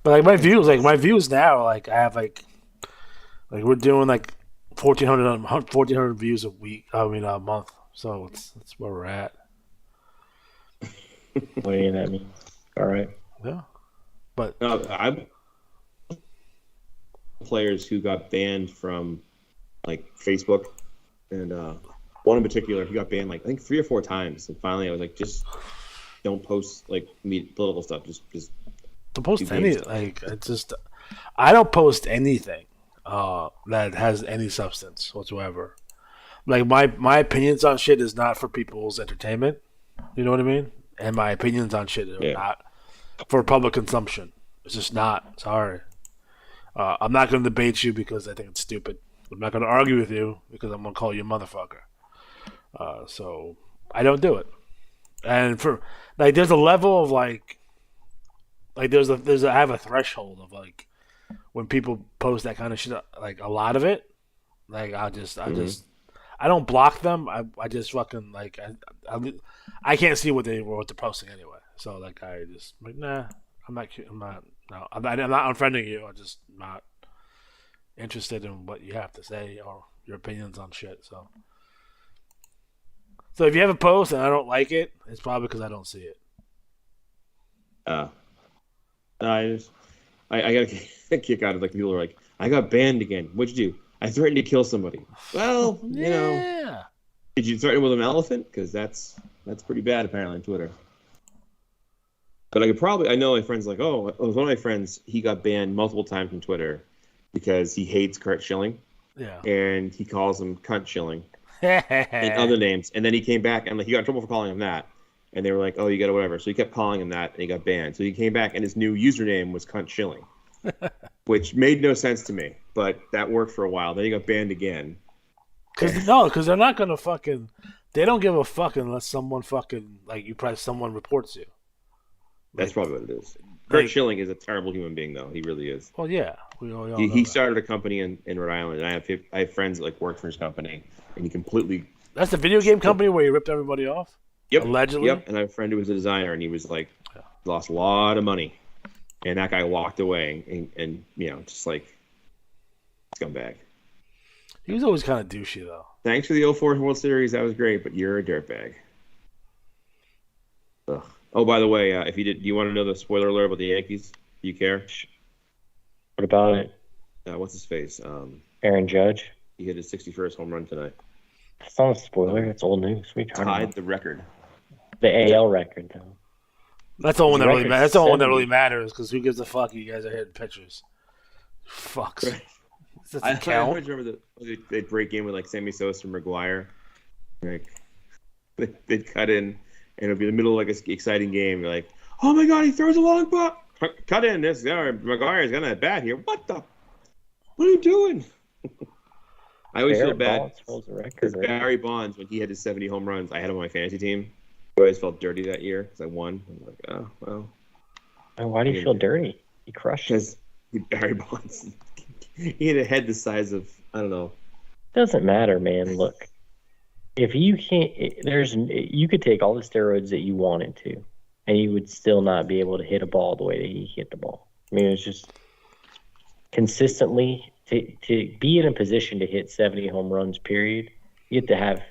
But like my views now, like I have like we're doing like 1,400 views a week. I mean a month. So that's where we're at. What do you that mean? All right. Yeah. But I'm players who got banned from like Facebook, and one in particular, he got banned like I think 3 or 4 times, and finally I was like, just don't post like political stuff. Just don't post any like it's just I don't post anything that has any substance whatsoever. Like my opinions on shit is not for people's entertainment. You know what I mean? And my opinions on shit are not for public consumption. It's just not. Sorry. I'm not going to debate you because I think it's stupid. I'm not going to argue with you because I'm going to call you a motherfucker. So I don't do it. And for like, there's a level of like I have a threshold of like when people post that kind of shit. Like a lot of it, like I don't block them. I just fucking like I can't see what they're posting anyway. So like I just like nah. I'm not unfriending you. I'm just not interested in what you have to say or your opinions on shit. So if you have a post and I don't like it, it's probably because I don't see it. I got a kick out of like people are like, I got banned again. What'd you do? I threatened to kill somebody. Well, did you threaten with an elephant? Because that's pretty bad apparently on Twitter. But I know my friends like, one of my friends, he got banned multiple times from Twitter because he hates Kurt Schilling. Yeah. And he calls him Cunt Schilling and other names. And then he came back and like he got in trouble for calling him that. And they were like, oh, you got to whatever. So he kept calling him that and he got banned. So he came back and his new username was Cunt Schilling, which made no sense to me. But that worked for a while. Then he got banned again. Because they're not going to fucking, they don't give a fuck unless someone fucking, like someone reports you. That's probably what it is. Kurt Schilling is a terrible human being, though. He really is. Well, yeah, we all know He that. started a company in Rhode Island, and I have friends that work for his company, and he completely. That's the video game company where he ripped everybody off. Yep. Allegedly. Yep. And I have a friend who was a designer, and he was like, lost a lot of money, and that guy walked away, and just like scumbag. He was always kind of douchey, though. Thanks for the 04 World Series. That was great, but you're a dirtbag. Ugh. Oh, by the way, do you want to know the spoiler alert about the Yankees? Do you care? What about it? What's his face? Aaron Judge. He hit his 61st home run tonight. That's not a spoiler. It's old news. We tied the record. The AL record, though. That's the only one that really matters. That's the only one that really matters because who gives a fuck? You guys are hitting pitchers. Fucks. Right. I always remember they'd break in with like Sammy Sosa and McGuire. Like they'd cut in, and it'd be the middle of like an exciting game. You're like, oh my god, he throws a long ball. Cut in this. McGuire's gonna bat here. What are you doing? I always feel bad. Because Barry Bonds, when he had his 70 home runs, I had him on my fantasy team. I always felt dirty that year because I won. I'm like, oh well. And why do you feel dirty? He crushed. Because Barry Bonds. He had a head the size of, I don't know. Doesn't matter, man. Look, if you can't, you could take all the steroids that you wanted to, and you would still not be able to hit a ball the way that he hit the ball. I mean, it's just consistently to be in a position to hit 70 home runs, period, you have to have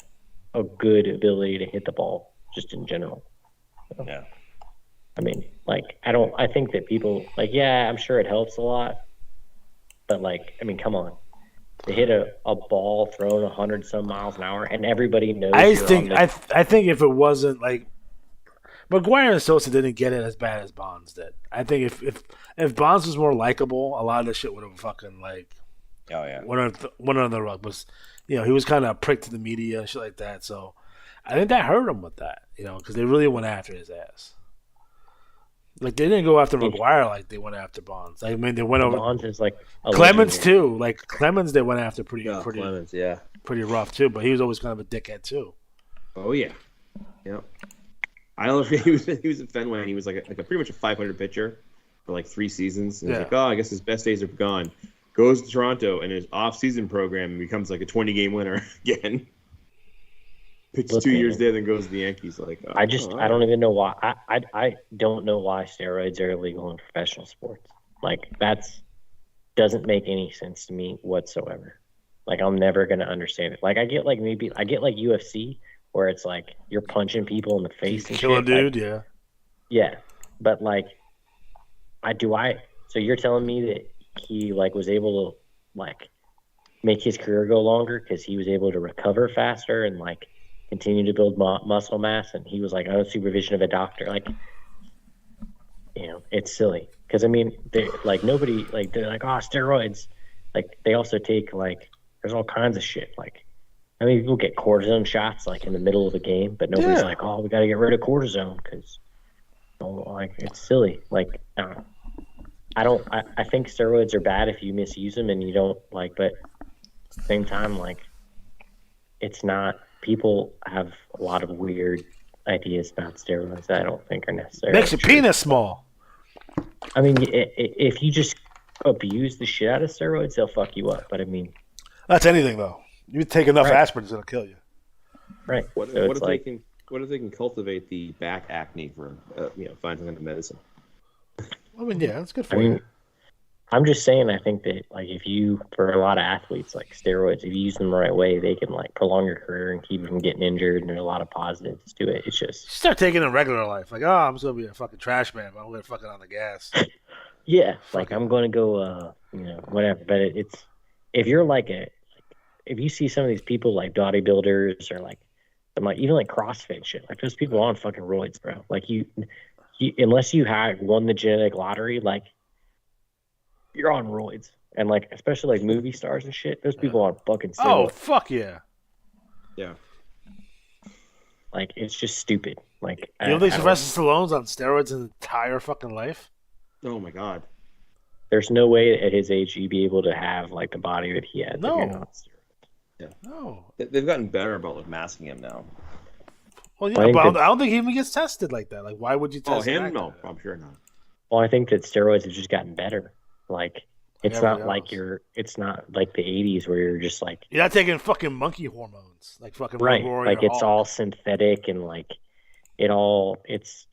a good ability to hit the ball, just in general. So, yeah. I mean, like, I think that people, like, yeah, I'm sure it helps a lot. But, like, I mean, come on. To hit a ball thrown 100 some miles an hour, and everybody knows. I think if it wasn't like McGuire and Sosa didn't get it as bad as Bonds did. I think if Bonds was more likable, a lot of this shit would have fucking like. Oh yeah. One on the rug was, he was kind of a prick to the media and shit like that. So, I think that hurt him with that, because they really went after his ass. Like, they didn't go after McGuire like they went after Bonds. I mean, they went over Bonds is like Clemens too. Like Clemens, they went after pretty Clemens, yeah, pretty rough too. But he was always kind of a dickhead too. Oh yeah, yeah. I don't know if he was in Fenway and he was like a pretty much a 500 pitcher for like 3 seasons. And he's like, oh, I guess his best days are gone. Goes to Toronto and his off-season program becomes like a 20-game winner again. Pitches 2 years there, then goes to the Yankees. Like, I don't even know why. I don't know why steroids are illegal in professional sports. Like, doesn't make any sense to me whatsoever. Like, I'm never gonna understand it. Like, I get like UFC where it's like you're punching people in the face and kill a dude, like, yeah. Yeah, but like, so you're telling me that he like was able to like make his career go longer because he was able to recover faster and like continue to build muscle mass, and he was like under supervision of a doctor. Like, it's silly because I mean, they're like nobody like they're like, oh, steroids. Like, they also take like there's all kinds of shit. Like, I mean, people get cortisone shots like in the middle of a game, but nobody's like, oh, we got to get rid of cortisone because like it's silly. Like, I think steroids are bad if you misuse them and you don't like, but at the same time, like, it's not. People have a lot of weird ideas about steroids that I don't think are necessary. Makes your penis small. I mean, if you just abuse the shit out of steroids, they'll fuck you up. But I mean, that's anything though. You take enough aspirin, it'll kill you. Right. What if they can cultivate the back acne for find some kind of medicine? I mean, yeah, that's good for you. I'm just saying, I think that, like, for a lot of athletes, like steroids, if you use them the right way, they can, like, prolong your career and keep you from getting injured, and there's a lot of positives to it. It's just... Start taking it in regular life. Like, oh, I'm just going to be a fucking trash man, but I'm going to fucking on the gas. Yeah, like, I'm going to go, whatever. But it's... If you're, if you see some of these people, like, bodybuilders or, like, even, like, CrossFit shit, like, those people are on fucking roids, bro. Like, you unless you had won the genetic lottery, like, you're on roids. And, like, especially, like, movie stars and shit, those people are fucking steroids. Oh, fuck yeah. Yeah. Like, it's just stupid. Like, you don't think Sylvester Stallone's on steroids his entire fucking life? Oh, my God. There's no way at his age you'd be able to have, like, the body that he had. No. That you're not steroids. Yeah. No. They've gotten better about, like, masking him now. Well, yeah, but I don't think he even gets tested like that. Like, why would you test him? No, I'm sure not. Well, I think that steroids have just gotten better. Like, Like it's not everything like else. it's not like the 80s where you're just like, You're not taking fucking monkey hormones like fucking Road right, Warrior like it's Hog. all synthetic and like it's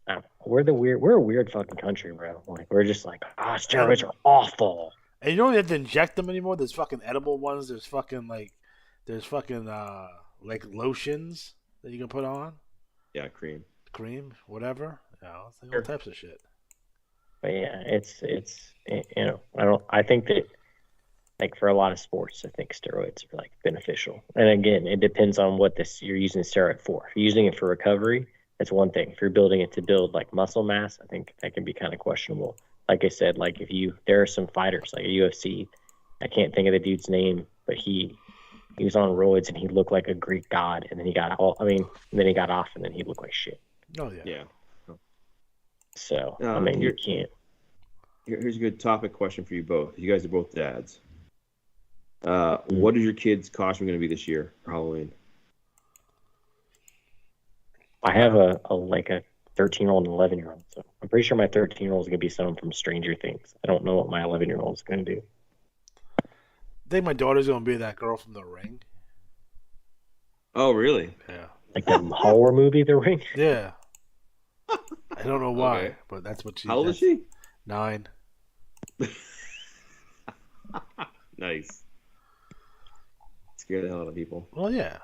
we're a weird fucking country, bro. Like we're just like, steroids And are awful. and you don't have to inject them anymore. There's fucking edible ones. There's fucking like lotions that you can put on, Yeah, cream. cream, whatever. You know, it's like all Sure. types of shit. But yeah, I think that like for a lot of sports, I think steroids are like beneficial. And again, it depends on what this you're using the steroid for. If you're using it for recovery, that's one thing. If you're building it to build like muscle mass, I think that can be kind of questionable. Like I said, like there are some fighters like a UFC. I can't think of the dude's name, but he was on roids and he looked like a Greek god, and then he got and then he got off, and then he looked like shit. Oh yeah. Yeah. So I mean, you can't. Here's a good topic question for you both. You guys are both dads. Mm-hmm. What is your kids' costume going to be this year for Halloween? I have a 13-year-old and 11-year-old, so I'm pretty sure my 13-year-old is gonna be someone from Stranger Things. I don't know what my 11-year-old is gonna do. I think my daughter's gonna be that girl from The Ring. Oh, really? Yeah. Like the horror movie, The Ring. Yeah. I don't know why, Okay. but that's what she. How old is she? 9. Nice. Scare the hell out of people. Well, yeah.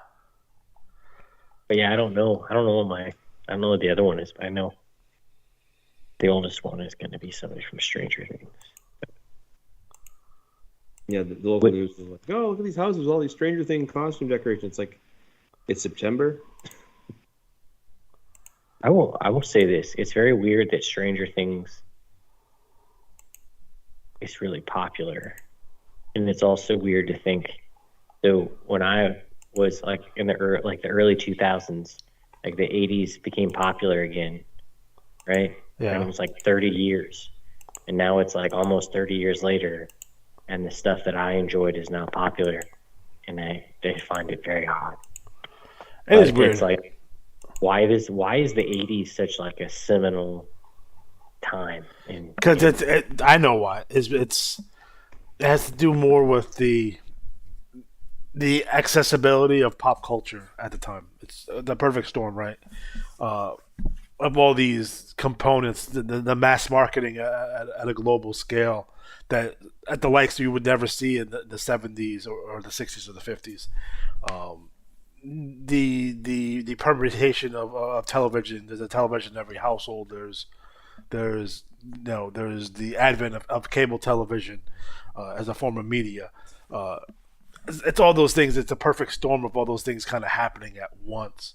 But yeah, I don't know. I don't know what the other one is, but I know the oldest one is going to be somebody from Stranger Things. Yeah, the local news is like, oh, look at these houses, all these Stranger Things costume decorations. It's like, it's September. I will say this: it's very weird that Stranger Things is really popular, and it's also weird to think. So when I was like in the early 2000s, like the 80s became popular again, right? Yeah. And it was like 30 years, and now it's like almost 30 years later, and the stuff that I enjoyed is now popular, and they find it very hard. It is But weird. It's like why is the 80s such like a seminal time? Because I know why. It has to do more with the accessibility of pop culture at the time. It's the perfect storm, right? Of all these components, the mass marketing at a global scale that at the likes you would never see in the 70s or the 60s or the 50s. The permutation of television. There's a television in every household. There's the advent of cable television as a form of media. It's all those things. It's a perfect storm of all those things kind of happening at once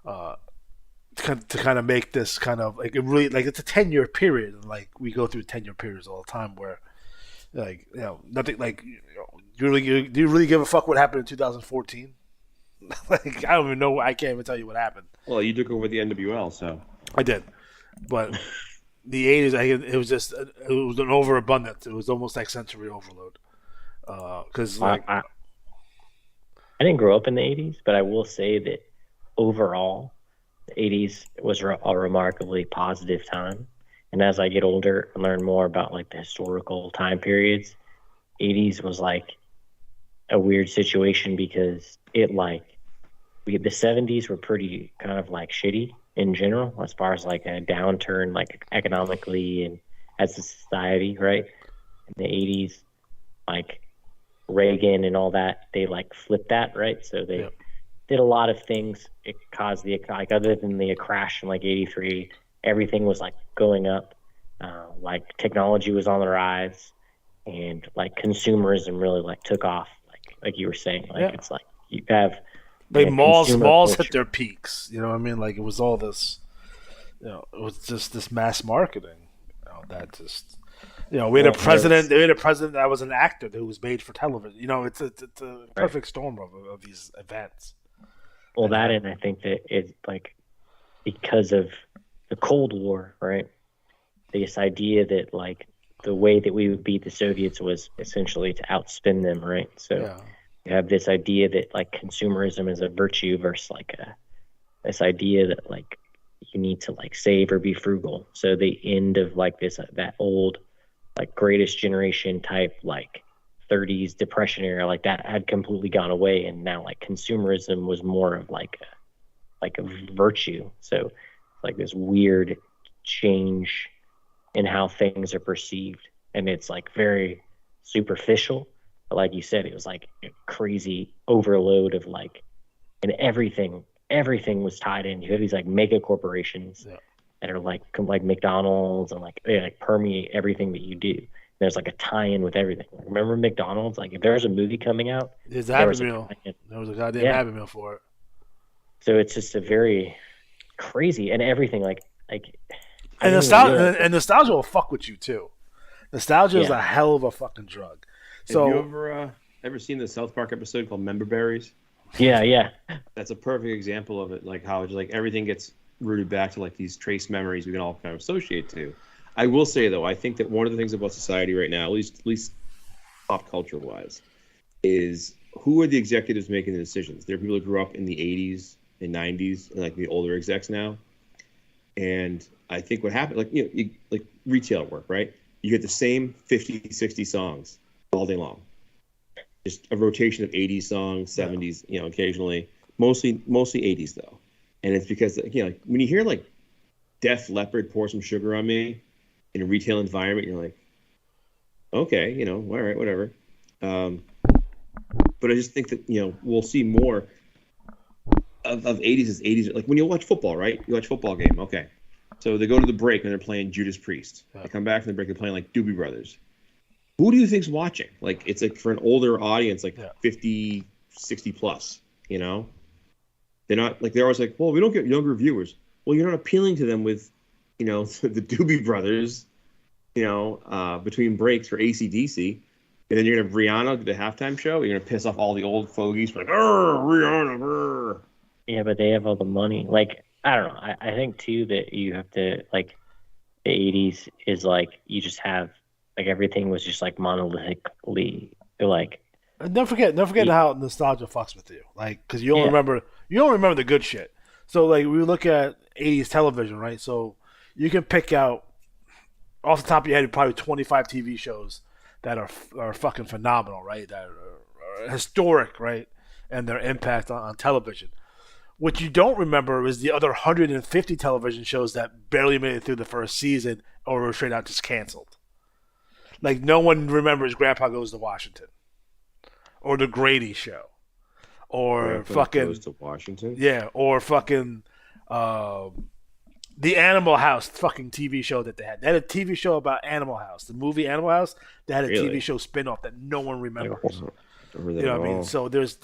to kind of make this kind of like it really like it's a 10-year period. And like we go through 10-year periods all the time where like nothing like do you really give a fuck what happened in 2014? Like I don't even know. I can't even tell you what happened. Well, you took over the NWL, so. I did, but the 80s, it was just it was an overabundance. It was almost like sensory overload. Because I didn't grow up in the 80s, but I will say that overall, the 80s was a remarkably positive time. And as I get older and learn more about like the historical time periods, 80s was like a weird situation because the 70s were pretty kind of like shitty in general as far as like a downturn like economically and as a society, right? In the 80s, like Reagan and all that, they like flipped that, right? So they did a lot of things. It caused like other than the crash in like 83, everything was like going up. Like technology was on the rise, and like consumerism really like took off. Like you were saying, like it's like you have like malls culture. hit their peaks. You know what I mean? Like it was all this. It was just this mass marketing. That just. We had a president. We had a president that was an actor that was made for television. It's a perfect storm of these events. Well, that and I think that it's like because of the Cold War, right? This idea that like the way that we would beat the Soviets was essentially to outspin them, right? So you have this idea that like consumerism is a virtue versus like this idea that like you need to like save or be frugal. So the end of like this that old like greatest generation type like 30s depression era like that had completely gone away, and now like consumerism was more of like a virtue. So like this weird change in how things are perceived, and it's like very superficial. But like you said, it was like a crazy overload of like, and everything was tied in. You have these like mega corporations that are like McDonald's, and like they like permeate everything that you do. There's like a tie-in with everything. Like, remember McDonald's? Like if there's a movie coming out, There's a Happy Meal. There was a goddamn Happy Meal for it. So it's just a very crazy, and everything like and nostalgia will fuck with you too. Nostalgia is a hell of a fucking drug. So have you ever seen the South Park episode called Member Berries? Yeah. That's a perfect example of it. Like how just like everything gets rooted back to like these trace memories we can all kind of associate to. I will say though, I think that one of the things about society right now, at least pop culture wise, is who are the executives making the decisions? There are people who grew up in the 80s and 90s and like the older execs now. And I think what happened, like, like retail work, right? You get the same 50, 60 songs all day long. Just a rotation of 80s songs, 70s, occasionally. Mostly 80s though. And it's because, like when you hear like Def Leppard Pour Some Sugar on Me in a retail environment, you're like, okay, all right, whatever. But I just think that, we'll see more of 80s as 80s. Like when you watch football, right? You watch a football game. Okay. So they go to the break and they're playing Judas Priest. They come back from the break and playing like Doobie Brothers. Who do you think's watching? Like it's like for an older audience, like 50, 60 plus, They're not like, they're always like, well, we don't get younger viewers. Well, you're not appealing to them with, the Doobie Brothers, between breaks for AC/DC. And then you're going to have Rihanna do the halftime show. You're going to piss off all the old fogies. Like, Rihanna. Yeah, but they have all the money. Like, I don't know. I think, too, that you have to, like, the 80s is, like, you just have, like, everything was just, like, monolithically, like. And don't forget how nostalgia fucks with you. Like, because you don't remember the good shit. So, like, we look at 80s television, right? So you can pick out, off the top of your head, probably 25 TV shows that are fucking phenomenal, right? That are historic, right? And their impact on television. What you don't remember is the other 150 television shows that barely made it through the first season or were straight out just canceled. Like, no one remembers Grandpa Goes to Washington. Or The Grady Show. Or Grandpa fucking... Goes to Washington? Yeah, or fucking... the Animal House fucking TV show that they had. They had a TV show about Animal House. The movie Animal House, they had a TV show spin-off that no one remembers. You know what I mean? So there's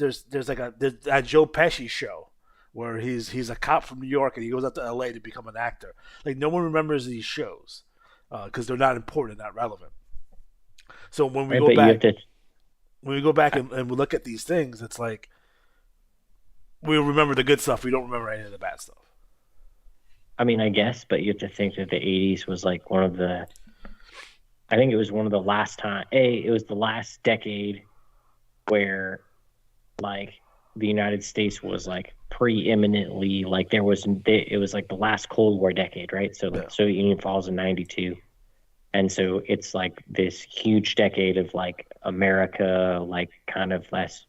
like a Joe Pesci show where he's a cop from New York and he goes out to LA to become an actor. Like no one remembers these shows because they're not important, not relevant. So when we go back and we look at these things, it's like we remember the good stuff. We don't remember any of the bad stuff. I mean, I guess, but you have to think that the 80s was like I think it was one of the last it was the last decade where like the United States was like preeminently, like it was like the last Cold War decade, right? So the Soviet Union falls in 92. And so it's like this huge decade of like America, like kind of less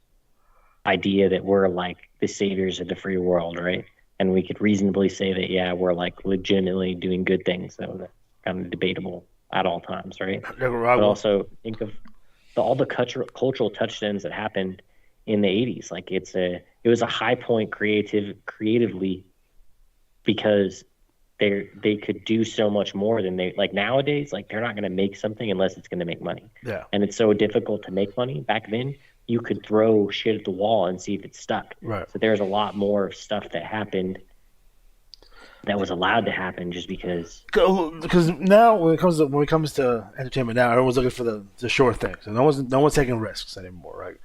idea that we're like the saviors of the free world, right? And we could reasonably say that, yeah, we're like legitimately doing good things, though that's kind of debatable at all times, right? But also think of all the cultural touchdowns that happened in the 80s. Like it was a high point creatively because they could do so much more than they like nowadays. Like they're not going to make something unless it's going to make money. Yeah. And it's so difficult to make money. Back then, you could throw shit at the wall and see if it stuck. Right. So there's a lot more stuff that happened that was allowed to happen just because. Because now when it comes to entertainment, now everyone's looking for the sure things, and no one's taking risks anymore, right?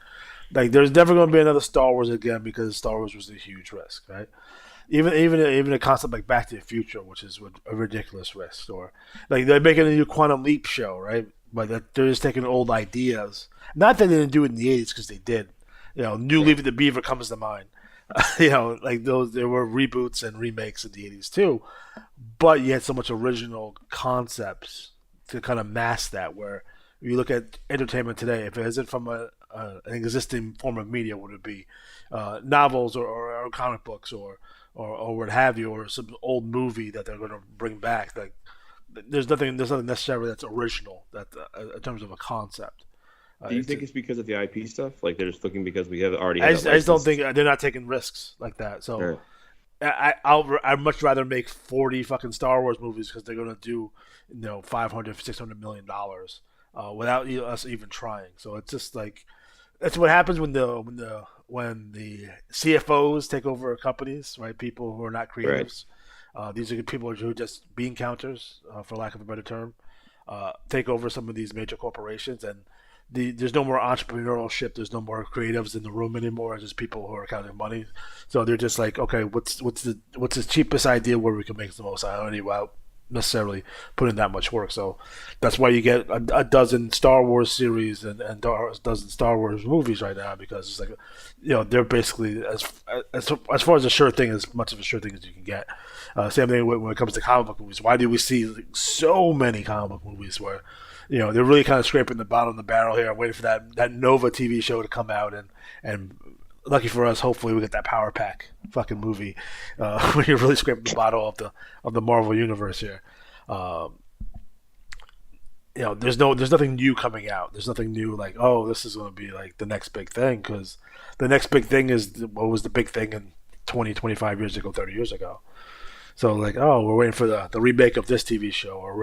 Like there's never going to be another Star Wars again because Star Wars was a huge risk, right? Even a concept like Back to the Future, which is a ridiculous risk, or like they're making a new Quantum Leap show, right? But they're just taking old ideas. Not that they didn't do it in the 80s, because they did. New Leave It to Beaver comes to mind. Like those there were reboots and remakes in the '80s too, but you had so much original concepts to kind of mask that. Where you look at entertainment today, if it isn't from an existing form of media, would it be novels or comic books or what have you, or some old movie that they're going to bring back? Like there's nothing necessarily that's original that in terms of a concept. Do you think it's because of the IP stuff? Like they're just looking because we have already I had just, that I just don't license? think they're not taking risks like that. So Right. I'd much rather make 40 fucking Star Wars movies because they're gonna do 500 $600 million without us even trying. So it's just like that's what happens when the CFOs take over companies, right? People who are not Right. creatives. These are people who are just bean counters, for lack of a better term, take over some of these major corporations, and there's no more entrepreneurship. There's no more creatives in the room anymore. It's just people who are counting money. So they're just like, okay, what's the cheapest idea where we can make the most money without necessarily putting that much work. So that's why you get a dozen Star Wars series and a dozen Star Wars movies right now, because it's like, they're basically as far as a sure thing, as much of a sure thing as you can get. Same thing when it comes to comic book movies. Why do we see like, so many comic book movies where they're really kind of scraping the bottom of the barrel here. I'm waiting for that Nova TV show to come out, and lucky for us, hopefully we get that Power Pack fucking movie when you're really scraping the bottom of the Marvel universe here. Um, there's nothing new coming out. There's nothing new like, oh, this is going to be like the next big thing, because the next big thing is what was the big thing in 20, 25 years ago, 30 years ago. So like, oh, we're waiting for the remake of this TV show, or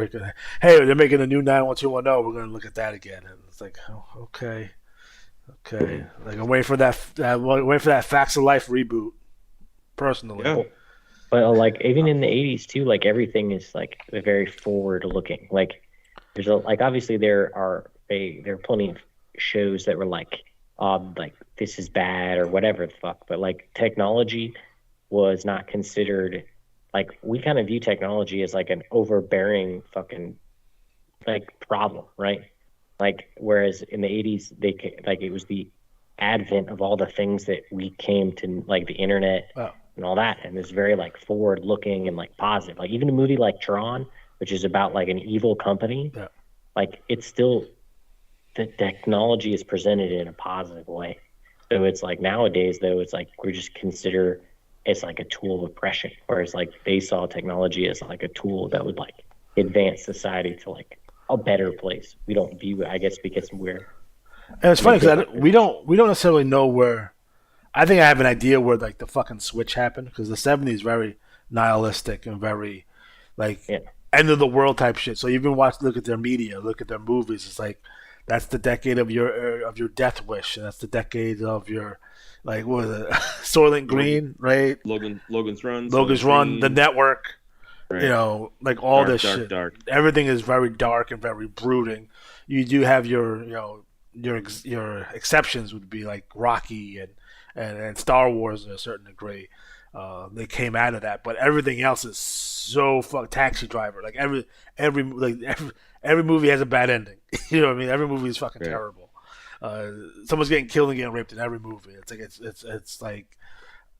hey, they're making a new 91210. We're gonna look at that again, and it's like, oh, okay, okay. Like I'm waiting for that Facts of Life reboot. Personally, Yeah. But like even in the '80s too, like everything is like very forward looking. Like there's obviously there are plenty of shows that were like this is bad or whatever the fuck, but like technology was not considered, like we kind of view technology as like an overbearing fucking like problem, right? Like whereas in the '80s it was the advent of all the things that we came to, like the internet oh, and all that, and it's very like forward looking and like positive. Like even a movie like Tron, which is about like an evil company, yeah. like it's still, the technology is presented in a positive way. So it's like nowadays though, it's like we just consider it's like a tool of oppression, whereas like they saw technology as like a tool that would like advance society to like a better place. We don't view it, I guess, because we're And it's in a funny because different we don't necessarily know where. I think I have an idea where like the fucking switch happened, because the '70s very nihilistic and very like yeah. end of the world type shit. So you even look at their media, look at their movies. It's like that's the decade of your death wish, and that's the decade of your like what was it, Soylent Logan, Green, right? Logan's Run, Logan's Soylent Run, The Green, Network. right? Like all Dark, this dark, shit. dark. Everything is very dark and very brooding. You do have your exceptions would be like Rocky and Star Wars to a certain degree. They came out of that, but everything else is so fuck. Taxi Driver, like every movie has a bad ending. You know what I mean? Every movie is fucking Right. terrible. Someone's getting killed and getting raped in every movie. It's like it's like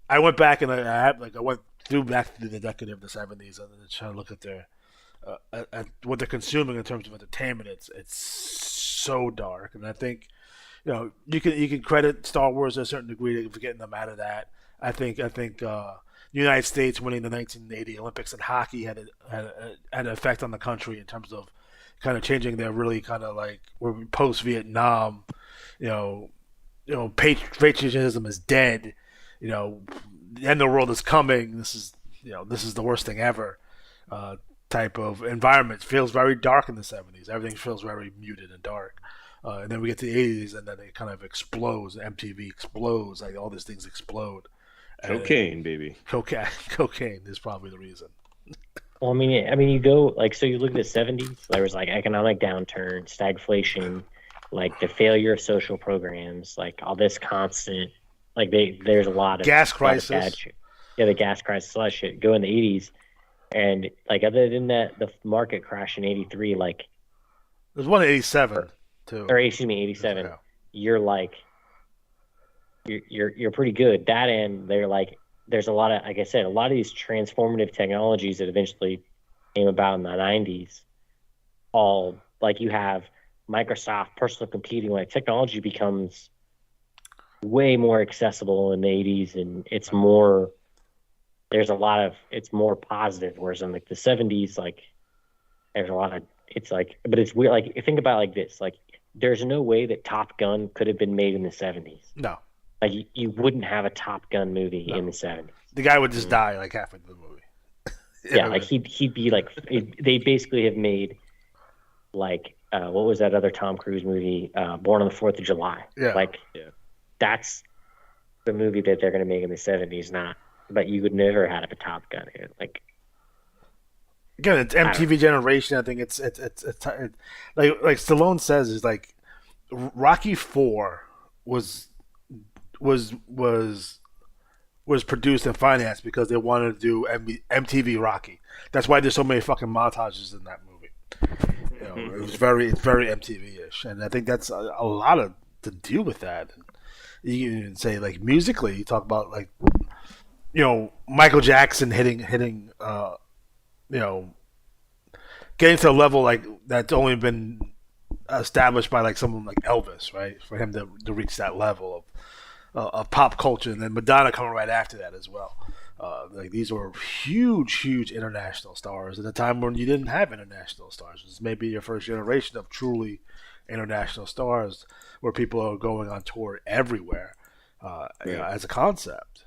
I went back and I went back through the decade of the '70s and trying to look at at what they're consuming in terms of entertainment. It's so dark, and I think you can credit Star Wars to a certain degree for getting them out of that. I think the United States winning the 1980 Olympics in hockey had an effect on the country in terms of kind of changing their really kind of like we're post Vietnam, you know, patriotism is dead. You know, the end of the world is coming. This is the worst thing ever. Uh, Type of environment feels very dark in the '70s. Everything feels very muted and dark. And then we get to the '80s, and then it kind of explodes. MTV explodes. Like all these things explode. And Cocaine, baby. cocaine is probably the reason. Well, I mean, you go like, so you look at the '70s. There was like economic downturn, stagflation, like the failure of social programs, like all this constant, like there's a lot of Gas a lot of bad crisis. shit. Yeah, the gas crisis, a lot of shit. Go in the '80s, and like other than that, the market crash in '83, like, There's one in '87 too. or excuse me, '87. Yeah. You're like, you're pretty good. That and they're like there's a lot of, like I said, a lot of these transformative technologies that eventually came about in the 90s. All like you have Microsoft personal computing, like technology becomes way more accessible in the 80s, and it's more. There's a lot of it's more positive, whereas in like the 70s, like there's a lot of it's like, but it's weird. Like, think about it like this: like, there's no way that Top Gun could have been made in the 70s. No. Like, you wouldn't have a Top Gun movie No. in the 70s. The guy would just die like halfway through the movie. Yeah, like he'd be like they basically have made like what was that other Tom Cruise movie? Born on the 4th of July. Yeah. Like, that's the movie that they're going to make in the 70s, not. But you would never have a Top Gun here. Like, again, it's MTV generation. I think it's like Stallone says is like Rocky IV was produced and financed because they wanted to do MTV Rocky. That's why there's so many fucking montages in that movie. You know, it's very MTV-ish, and I think that's a lot of to do with that. You can say like musically, you talk about like Michael Jackson hitting getting to a level like that's only been established by like someone like Elvis, right? For him to reach that level of pop culture, and then Madonna coming right after that as well. Like these were huge international stars at a time when you didn't have international stars. This may be your first generation of truly international stars, where people are going on tour everywhere as a concept.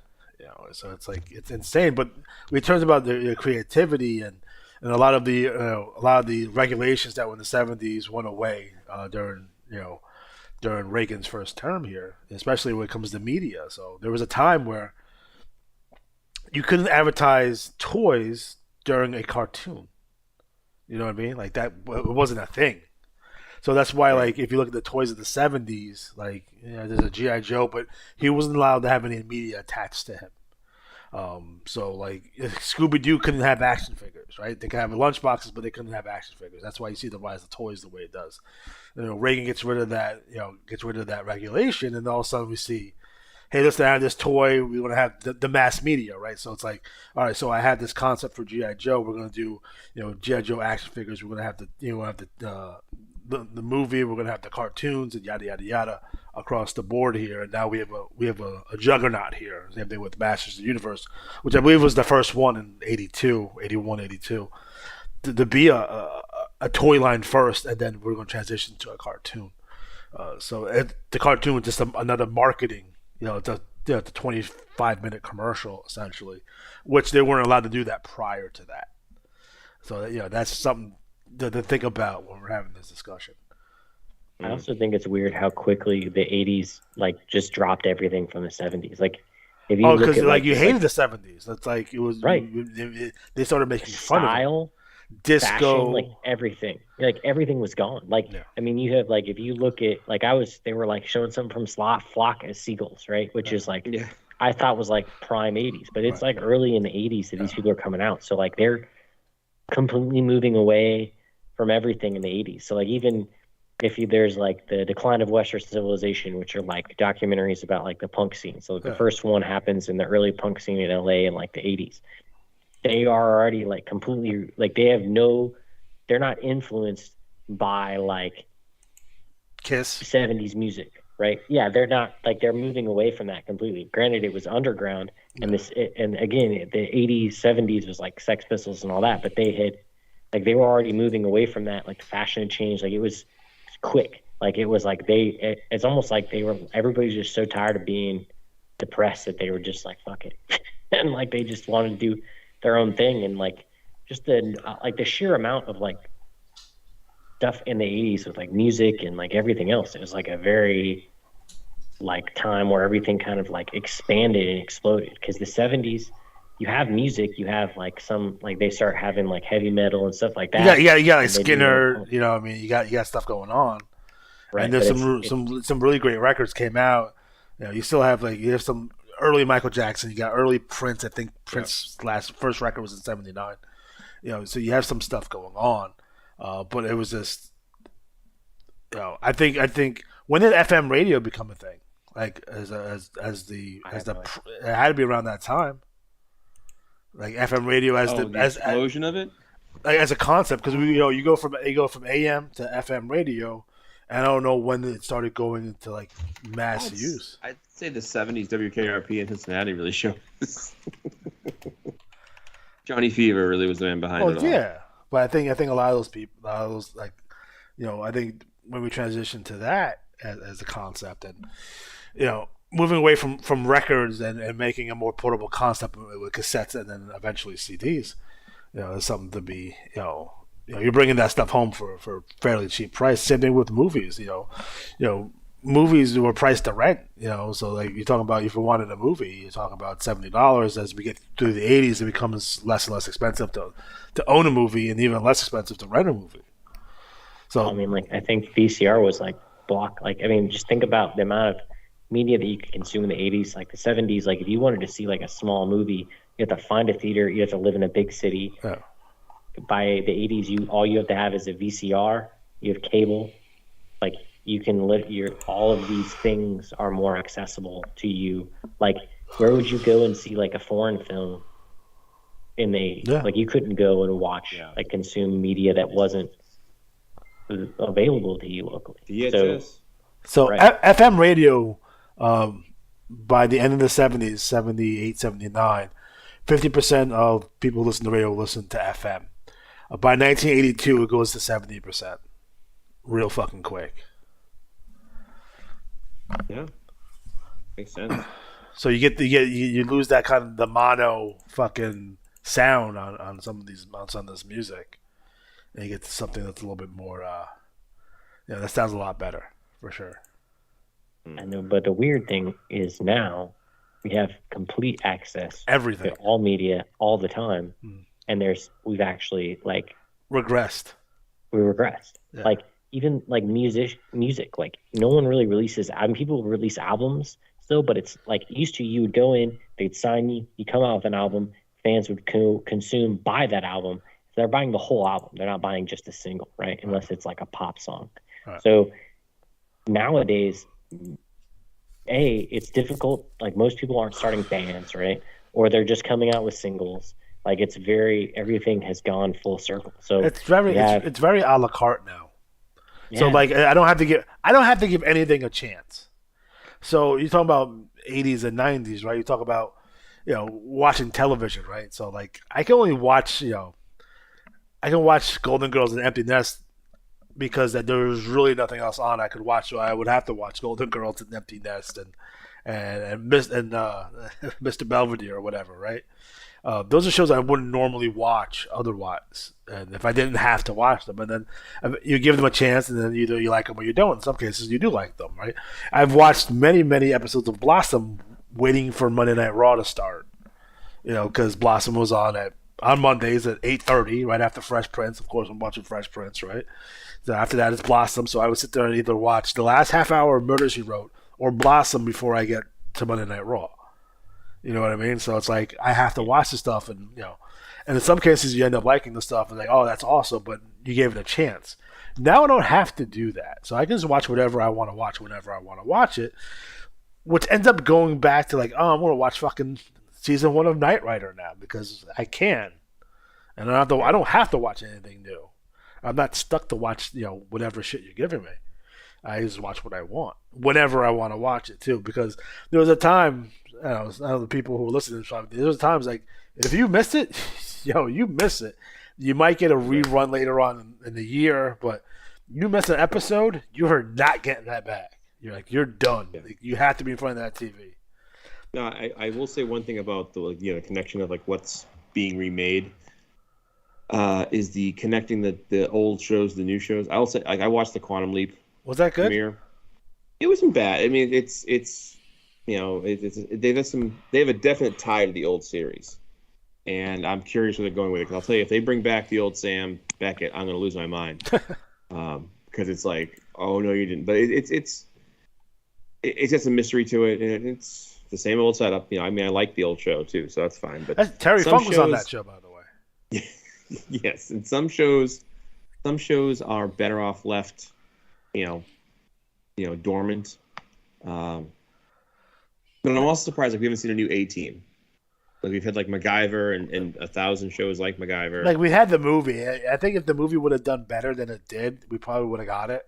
So it's like it's insane. But we talked about the creativity and a lot of the regulations that were in the 70s went away during Reagan's first term here, especially when it comes to media. So there was a time where you couldn't advertise toys during a cartoon. You know what I mean? Like that, it wasn't a thing. So that's why, like, if you look at the toys of the 70s, like, there's a G.I. Joe, but he wasn't allowed to have any media attached to him. So, like, Scooby-Doo couldn't have action figures, right? They could have lunchboxes, but they couldn't have action figures. That's why you see the rise of toys the way it does. Reagan gets rid of that regulation, and all of a sudden we see, hey, let's have this toy. We want to have the mass media, right? So it's like, all right, so I had this concept for G.I. Joe. We're going to do, G.I. Joe action figures. We're going to have the movie. We're going to have the cartoons and yada yada yada across the board here. And now we have a juggernaut here. Same thing with Masters of the Universe, which I believe was the first one in 81, 82, to be a toy line first, and then we're going to transition to a cartoon. So the cartoon was just another marketing. It's a 25-minute commercial essentially, which they weren't allowed to do that prior to that. So that's something to think about when we're having this discussion. I also think it's weird how quickly the 80s like just dropped everything from the 70s. Like, if you because like you hated the 70s. That's like it was right. They started making fun of it. Disco, fashion, like everything, like everything was gone. Like, I mean, you have like if you look at like they were like showing something from Flock as Seagulls, right? Which is like I thought was like prime 80s, but it's like early in the 80s that these people are coming out. So like they're completely moving away from everything in the 80s. So like even if there's like the decline of Western civilization, which are like documentaries about like the punk scene. So the first one happens in the early punk scene in LA in like the 80s. They are already like completely like they're not influenced by like Kiss 70s music, right? Yeah, they're not like they're moving away from that completely. Granted, it was underground, and again the 80s, 70s was like Sex Pistols and all that, but they were already moving away from that. Like the fashion had changed, like it was quick. Like it was like it's almost like everybody's just so tired of being depressed that they were just like fuck it, and like they just wanted to do their own thing. And like just the sheer amount of like stuff in the 80s with like music and like everything else, it was like a very like time where everything kind of like expanded and exploded. Because the 70s, you have music, you have like some like they start having like heavy metal and stuff like that. You got like Skinner, I mean, you got stuff going on, right? And there's some really great records came out. You still have some early Michael Jackson, you got early Prince. I think Prince's first record was in '79. So you have some stuff going on, but it was just, I think when did FM radio become a thing? Like as the I have no idea. it had to be around that time. Like FM radio as Oh, the the as explosion of it. like as a concept, because you go from AM to FM radio, and I don't know when it started going into like mass use. I'd say the '70s WKRP in Cincinnati really showed this. Johnny Fever really was the man behind it all. Yeah, but I think a lot of those people, a lot of those like, I think when we transitioned to that as a concept, and moving away from records and making a more portable concept with cassettes and then eventually CDs, is something to be, you're bringing that stuff home for a fairly cheap price. Same thing with movies, movies were priced to rent, so like you're talking about if you wanted a movie, you're talking about $70. As we get through the 80s, it becomes less and less expensive to own a movie and even less expensive to rent a movie. So I mean, like, I think VCR was like just think about the amount of media that you could consume in the 80s, like the 70s. Like if you wanted to see like a small movie, you have to find a theater, you have to live in a big city. Yeah. By the 80s, all you have to have is a VCR, you have cable, like you can live all of these things are more accessible to you. Like where would you go and see like a foreign film like you couldn't go and watch like consume media that wasn't available to you locally. VHS. So right. FM radio, by the end of the 70s, 78, 79, 50% of people who listen to radio listen to FM. By 1982, it goes to 70%. Real fucking quick. Yeah, makes sense. So you lose that kind of the mono fucking sound on some of this music, and you get to something that's a little bit more. That sounds a lot better for sure. I know, but the weird thing is now we have complete access Everything. to all media all the time, and we've actually like regressed. We regressed. Yeah. Like even like music, like no one really releases. People release albums still, but it's like used to. You would go in, they'd sign you, you come out with an album, fans would buy that album. They're buying the whole album. They're not buying just a single, right? Unless it's like a pop song. Right. So nowadays, it's difficult. Like most people aren't starting bands, right? Or they're just coming out with singles. Like everything has gone full circle. So it's very a la carte now. Yeah. So like I don't have to give anything a chance. So you talk about 80s and 90s, right? You talk about watching television, right? So like I can only watch I can watch Golden Girls and Empty Nest because there's really nothing else on I could watch. So I would have to watch Golden Girls and Empty Nest and Mr. Belvedere or whatever, right? Those are shows I wouldn't normally watch otherwise, and if I didn't have to watch them, and then you give them a chance, and then either you like them or you don't. In some cases, you do like them, right? I've watched many episodes of Blossom, waiting for Monday Night Raw to start, because Blossom was on Mondays at 8:30, right after Fresh Prince. Of course, I'm watching Fresh Prince, right? So after that, it's Blossom. So I would sit there and either watch the last half hour of Murder She Wrote or Blossom before I get to Monday Night Raw. You know what I mean? So it's like I have to watch the stuff, and and in some cases you end up liking the stuff and like, oh, that's awesome, but you gave it a chance. Now I don't have to do that, so I can just watch whatever I want to watch whenever I want to watch it, which ends up going back to like, oh, I'm gonna watch fucking season 1 of Knight Rider now because I can, and I don't have to watch anything new. I'm not stuck to watch whatever shit you're giving me. I just watch what I want whenever I want to watch it too, because there was a time. I don't know the people who were listening to there was times like if you missed it, you miss it. You might get a rerun later on in the year, but you miss an episode, you are not getting that back. You're done. Yeah. Like, you have to be in front of that TV. No, I will say one thing about the connection of like what's being remade. Is the connecting the old shows, the new shows. I will say I watched the Quantum Leap. Was that good? Premiere. It wasn't bad. I mean, it's they have a definite tie to the old series, and I'm curious where they're going with it. Because I'll tell you, if they bring back the old Sam Beckett, I'm going to lose my mind. Because it's like, oh no, you didn't. But it's just a mystery to it, and it's the same old setup. I mean, I like the old show too, so that's fine. But Terry Funk was on that show, by the way. Yes, and some shows are better off left, dormant. But I'm also surprised we haven't seen a new A-Team. Like we've had like MacGyver and 1,000 shows like MacGyver. Like we had the movie. I think if the movie would have done better than it did, we probably would have got it.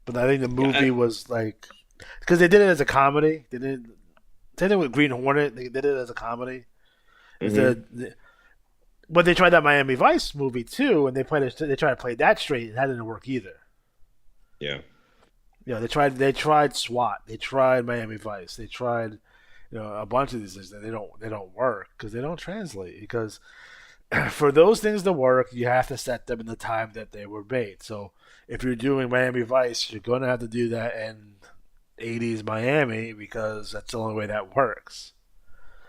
But I think the movie was like because they did it as a comedy. They did it with Green Hornet. They did it as a comedy. But they tried that Miami Vice movie too, and they tried to play that straight, and that didn't work either. Yeah. They tried SWAT. They tried Miami Vice. They tried a bunch of these things that they don't work because they don't translate. Because for those things to work, you have to set them in the time that they were made. So if you're doing Miami Vice, you're going to have to do that in 80s Miami because that's the only way that works.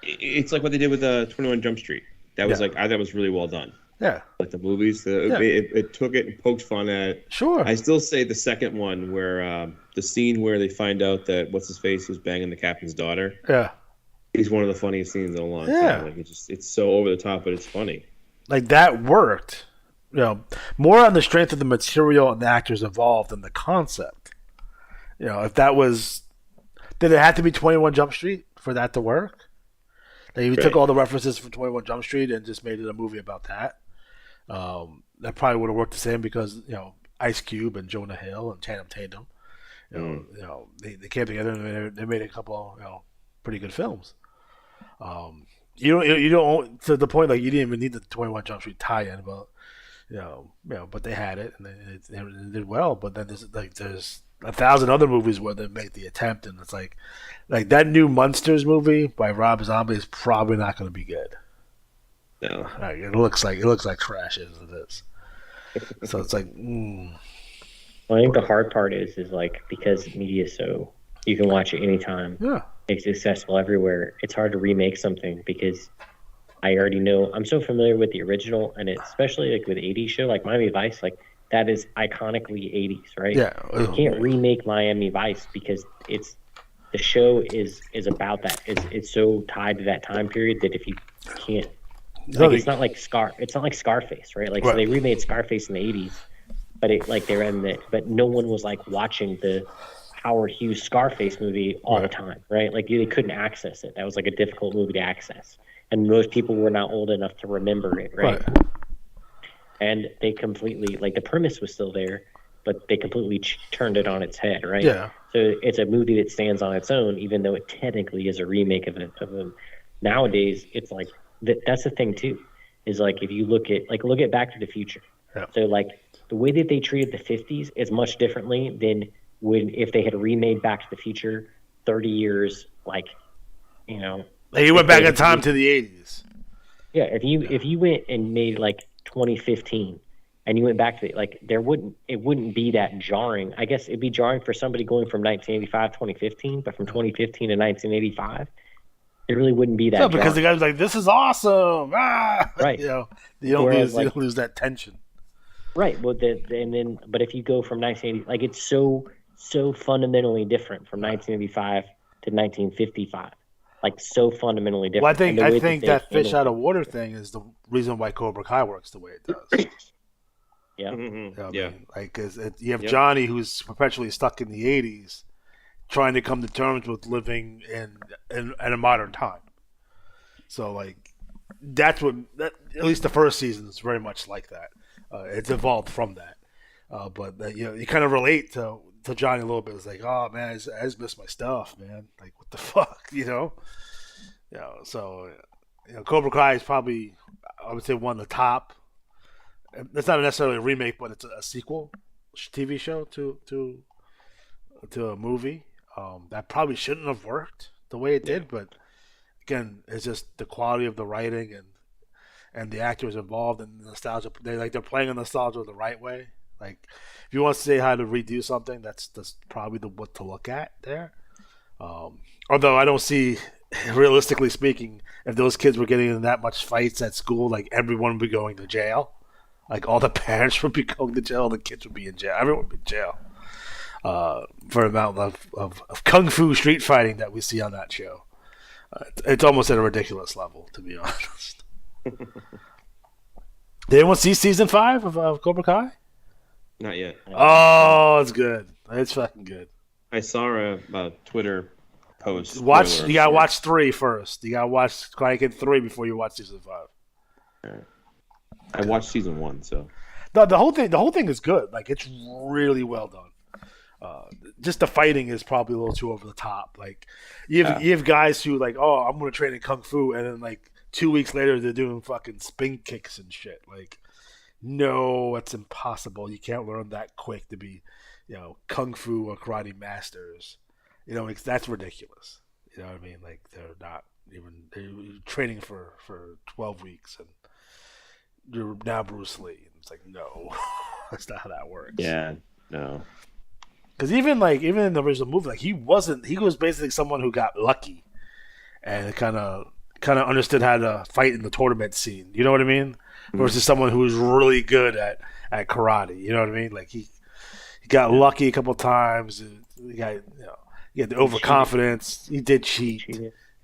It's like what they did with 21 Jump Street. That was I thought was really well done. Yeah. Like the movies, it took it and poked fun at it. Sure. I still say the second one where the scene where they find out that what's his face was banging the captain's daughter. Yeah. He's one of the funniest scenes in a long time. Like it's so over the top, but it's funny. Like that worked. More on the strength of the material and the actors involved than the concept. If that was, did it have to be 21 Jump Street for that to work? Like if you took all the references from 21 Jump Street and just made it a movie about that. That probably would have worked the same because Ice Cube and Jonah Hill and Channing Tatum, they came together and they made a couple pretty good films. You don't to the point like you didn't even need the 21 Jump Street tie-in, but but they had it and they did well. But then there's 1,000 other movies where they make the attempt, and it's like that new Munsters movie by Rob Zombie is probably not going to be good. No, it looks like trash as it is. So it's like, Well, I think the hard part is like because media is so you can watch it anytime. Yeah, it's accessible everywhere. It's hard to remake something because I already know I'm so familiar with the original, and especially like with 80s show like Miami Vice, like that is iconically 80s, right? Yeah, you can't remake Miami Vice because the show is about that. It's so tied to that time period that if you can't. Like it's not like Scarface, right? Like right. So they remade Scarface in the 80s, but but no one was like watching the Howard Hughes Scarface movie all the time, right? Like they couldn't access it. That was like a difficult movie to access, and most people were not old enough to remember it, right? And they completely the premise was still there, but they completely turned it on its head, right? Yeah. So it's a movie that stands on its own, even though it technically is a remake of a. Nowadays, it's like. That's the thing too, is like if you look at Back to the Future. Yeah. So like the way that they treated the 50s is much differently than if they had remade Back to the Future 30 years, you went back in time to the 80s. Yeah, if you went and made 2015 and you went back to it wouldn't be that jarring. I guess it'd be jarring for somebody going from 1985 to 2015, but from 2015 to 1985. It really wouldn't be that. No, because the guy was like, "This is awesome!" Right. You don't lose that tension. Right. Well, but if you go from 1980, it's so fundamentally different from 1985 to 1955, so fundamentally different. Well, I think that fish out of water thing is the reason why Cobra Kai works the way it does. Yeah. Mm-hmm. Cause you have Johnny who's perpetually stuck in the 80s. Trying to come to terms with living in a modern time, so that's at least the first season is very much like that. It's evolved from that, but you kind of relate to Johnny a little bit. It's like, oh man, I just miss my stuff, man. Like what the fuck, So Cobra Kai is probably I would say one of the top. It's not necessarily a remake, but it's a sequel TV show to a movie. That probably shouldn't have worked the way it did, but again, it's just the quality of the writing and the actors involved and the nostalgia. They're playing on nostalgia the right way. Like, if you want to say how to redo something, that's probably what to look at there. Although I don't see, realistically speaking, if those kids were getting in that much fights at school, everyone would be going to jail. All the parents would be going to jail, the kids would be in jail, everyone would be in jail. For the amount of kung fu street fighting that we see on that show. It's almost at a ridiculous level, to be honest. Did anyone see season 5 of Cobra Kai? Not yet. Oh, it's good. It's fucking good. I saw a Twitter post. Watch. You gotta watch 3 first. You gotta watch Karate Kid 3 before you watch season 5. Yeah. I watched season 1, so The whole thing is good. Like, it's really well done. Just the fighting is probably a little too over the top. Like, you have guys who like, oh, I'm gonna train in kung fu, and then like 2 weeks later they're doing fucking spin kicks and shit. Like, no, it's impossible. You can't learn that quick to be, kung fu or karate masters. That's ridiculous. You know what I mean? Like, they're training for 12 weeks and you're now Bruce Lee. And it's like, no, that's not how that works. yeah, no. Because even in the original movie, like, he was basically someone who got lucky and kind of understood how to fight in the tournament scene. You know what I mean? Versus someone who was really good at karate. You know what I mean? Like, he got lucky a couple times. He had the overconfidence. He did cheat. He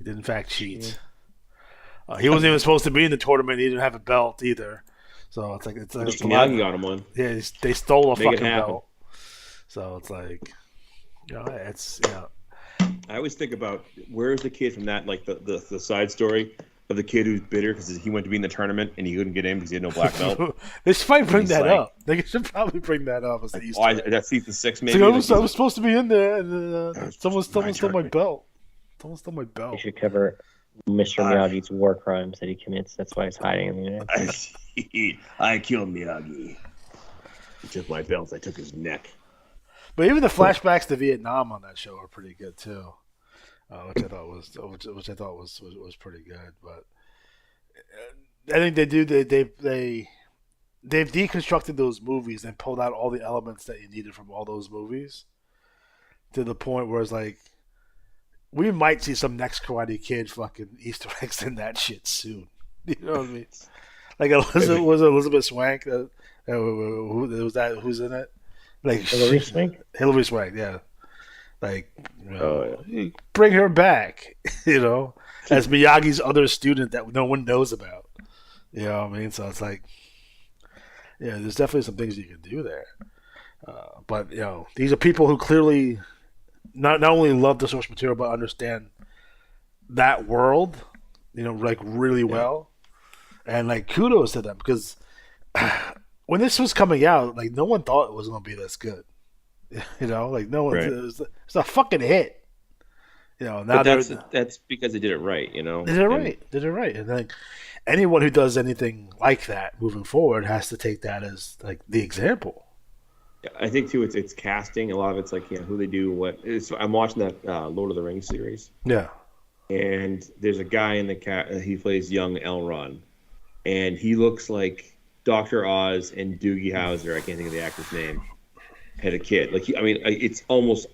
did in fact cheat. He wasn't even supposed to be in the tournament. He didn't have a belt either. So it's like Mr. Miyagi got him one. Yeah, they stole a Make it fucking happen. belt. So it's like, it's I always think about where's the kid from that, like the side story of the kid who's bitter because he went to be in the tournament and he couldn't get in because he had no black belt. They should probably bring He's that like- up. They should probably bring that up as the Easter egg. That's season 6 It's maybe. like, Like, I was supposed to be in there, and someone stole my tournament. belt. Someone stole my They belt. should cover Mr. Miyagi's war crimes that he commits. That's why he's hiding in the United States. I killed Miyagi. He took my belt. I took his neck. But even the flashbacks to Vietnam on that show are pretty good too, which I thought was pretty good. But I think they've deconstructed those movies and pulled out all the elements that you needed from all those movies to the point where it's like we might see some next Karate Kid fucking Easter eggs in that shit soon. You know what I mean? Like Elizabeth Swank. Who's in it? Like Hilary Swank? Hilary Swank, yeah. Like, bring her back, as Miyagi's other student that no one knows about. You know what I mean? So it's like, there's definitely some things you can do there. But these are people who clearly not only love the source material but understand that world, like really well. And like kudos to them because when this was coming out, like no one thought it was going to be this good. Like no one. Right. It's a fucking hit. Now But that's because they did it right, They did it right, and like anyone who does anything like that moving forward has to take that as like the example. I think too, it's casting. A lot of it's like who they do, what. I'm watching that Lord of the Rings series. Yeah. And there's a guy in he plays young Elrond, and he looks like Dr. Oz and Doogie Howser. I can't think of the actor's name. Had a kid. Like it's almost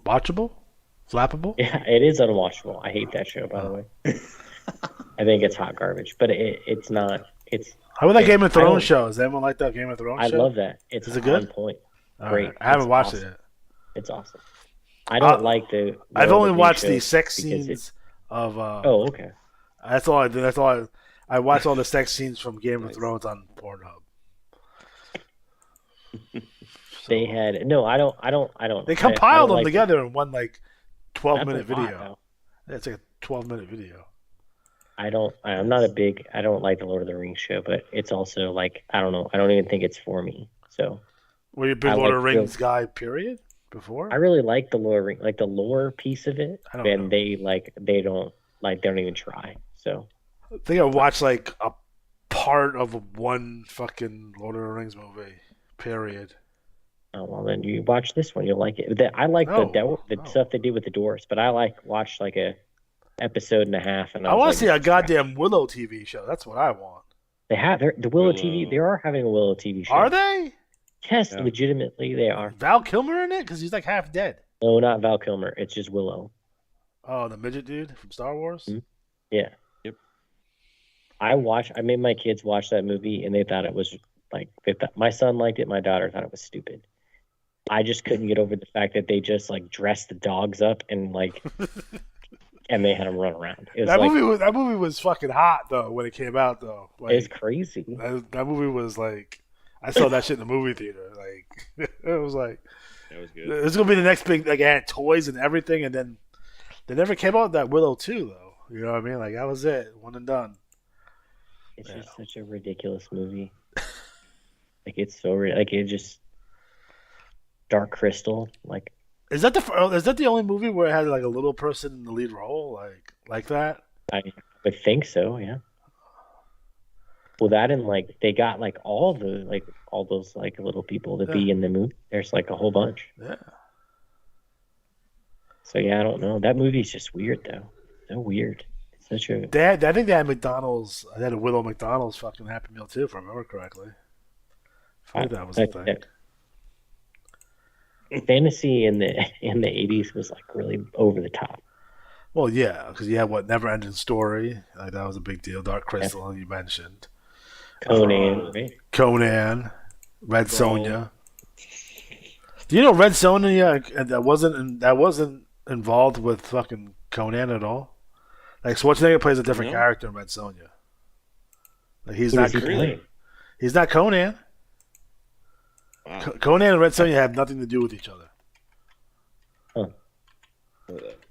Watchable, flappable. Yeah, it is unwatchable. I hate that show, by the way. I think it's hot garbage, but it's not. It's. How about that Game of Thrones show? Does anyone like that Game of Thrones show? I love that. It's Is it good? on point. All Great. right. I haven't It's watched awesome. it yet. It's awesome. I don't like the. I've only Lord of watched Rings the shows sex because scenes of. Oh, okay. That's all I do. That's all I watch all the sex scenes from Game of Thrones on Pornhub. They had no. I don't. They compiled them like together in one like 12-minute That's a lot, video. It's like a 12-minute video. I'm not a big. I don't like the Lord of the Rings show, but it's also like I don't know. I don't even think it's for me. So. Were you a big I Lord of the like Rings guy? Period. Before I really like the lore, like the lore piece of it, I don't and know. they don't even try. So I think I watched like a part of one fucking Lord of the Rings movie. Period. oh, well, then you watch this one, you'll like it. I like the stuff they did with the dwarves, but I watched like a episode and a half, and I want was to like, see a goddamn Willow TV show. That's what I want. They have the Willow Willow. TV. They are having a Willow TV show. Are they? Yes, Yeah. legitimately they are. Val Kilmer in it? Because he's like half dead. No, not Val Kilmer. It's just Willow. Oh, the midget dude from Star Wars? Mhm. Yeah. Yep. I made my kids watch that movie, and they thought it was like my son liked it. My daughter thought it was stupid. I just couldn't get over the fact that they just like dressed the dogs up and like, and they had them run around. It was That movie was fucking hot though when it came out though. Like, it's crazy. that movie was like, I saw that shit in the movie theater. Like it was like, That was good. This is gonna be the next big. Like, I had toys and everything, and then they never came out with that Willow 2, though. You know what I mean? Like, that was it, one and done. It's just such a ridiculous movie. Like, it's so like it just Dark Crystal. Like, Is that the only movie where it had like a little person in the lead role, like that? I would think so. Yeah. Well, that and like they got like all those like little people to be in the movie. There's like a whole bunch. Yeah. So yeah, I don't know. That movie's just weird though. So weird. It's such a. I think they had McDonald's. They had a Willow McDonald's fucking Happy Meal too, if I remember correctly. I think that was the thing. Fantasy in the 80s was like really over the top. Well, yeah, because you had Never Ending Story. Like, that was a big deal. Dark Crystal, you mentioned. Conan, right? Conan, Red Sonja. Do you know Red Sonja that wasn't involved with fucking Conan at all? Like, Schwarzenegger plays a different character in Red Sonja. Like, he's not Conan. He's not Conan. Wow. Conan and Red Sonja have nothing to do with each other. Huh.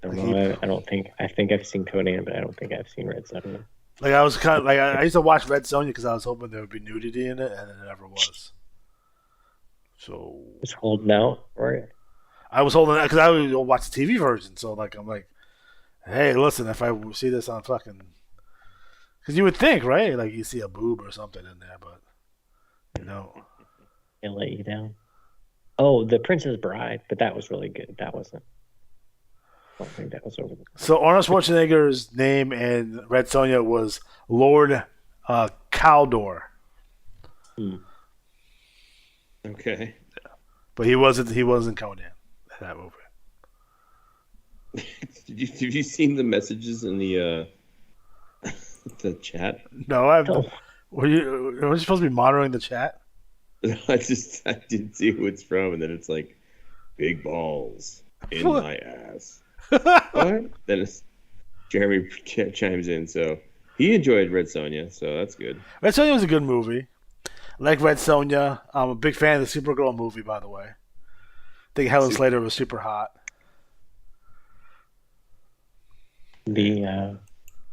I don't think. I think I've seen Conan, but I don't think I've seen Red Sonja. Like, I was kind of like, I used to watch Red Sonja because I was hoping there would be nudity in it, and it never was. So Just holding out for it. I was holding out because I would watch the TV version. So like, I'm like, hey, listen, if I see this on fucking, because you would think, right? Like, you see a boob or something in there, but you know, It let you down. Oh, The Princess Bride, but that was really good. That wasn't. I don't think that was over. So Arnold Schwarzenegger's name in Red Sonja was Lord Caldor. Okay. But he wasn't Conan in that movie. Have you seen the messages in the the chat? No, were you supposed to be monitoring the chat? I didn't see who it's from, and then it's like big balls in my ass. What? Then Jeremy chimes in, so he enjoyed Red Sonja, so that's good. Red Sonja was a good movie. I like Red Sonja. I'm a big fan of the Supergirl movie, by the way. I think Helen Slater was super hot. The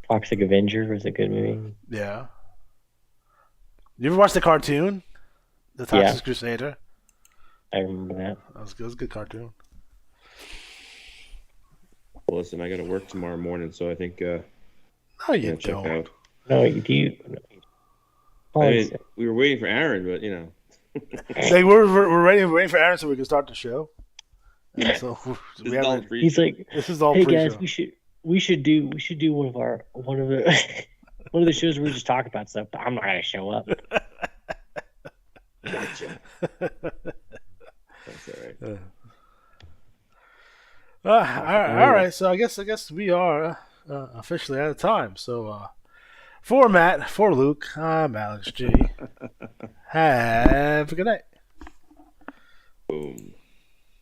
Toxic Avenger was a good movie. Yeah. You ever watch the cartoon? The Toxic Crusader? I remember that. That was good. It was a good cartoon. Well, listen, I got to work tomorrow morning, so I think No, you check don't. out. No, do you? I mean, we were waiting for Aaron, but you know. Hey, we're waiting for Aaron so we can start the show. And so we haven't. He's like, This is all hey pre-show. guys, we should do one of the one of the shows where we just talk about stuff, but I'm not gonna show up. Gotcha. That's all right. All right, so I guess we are officially out of time. So for Matt, for Luke, I'm Alex G. Have a good night. Boom.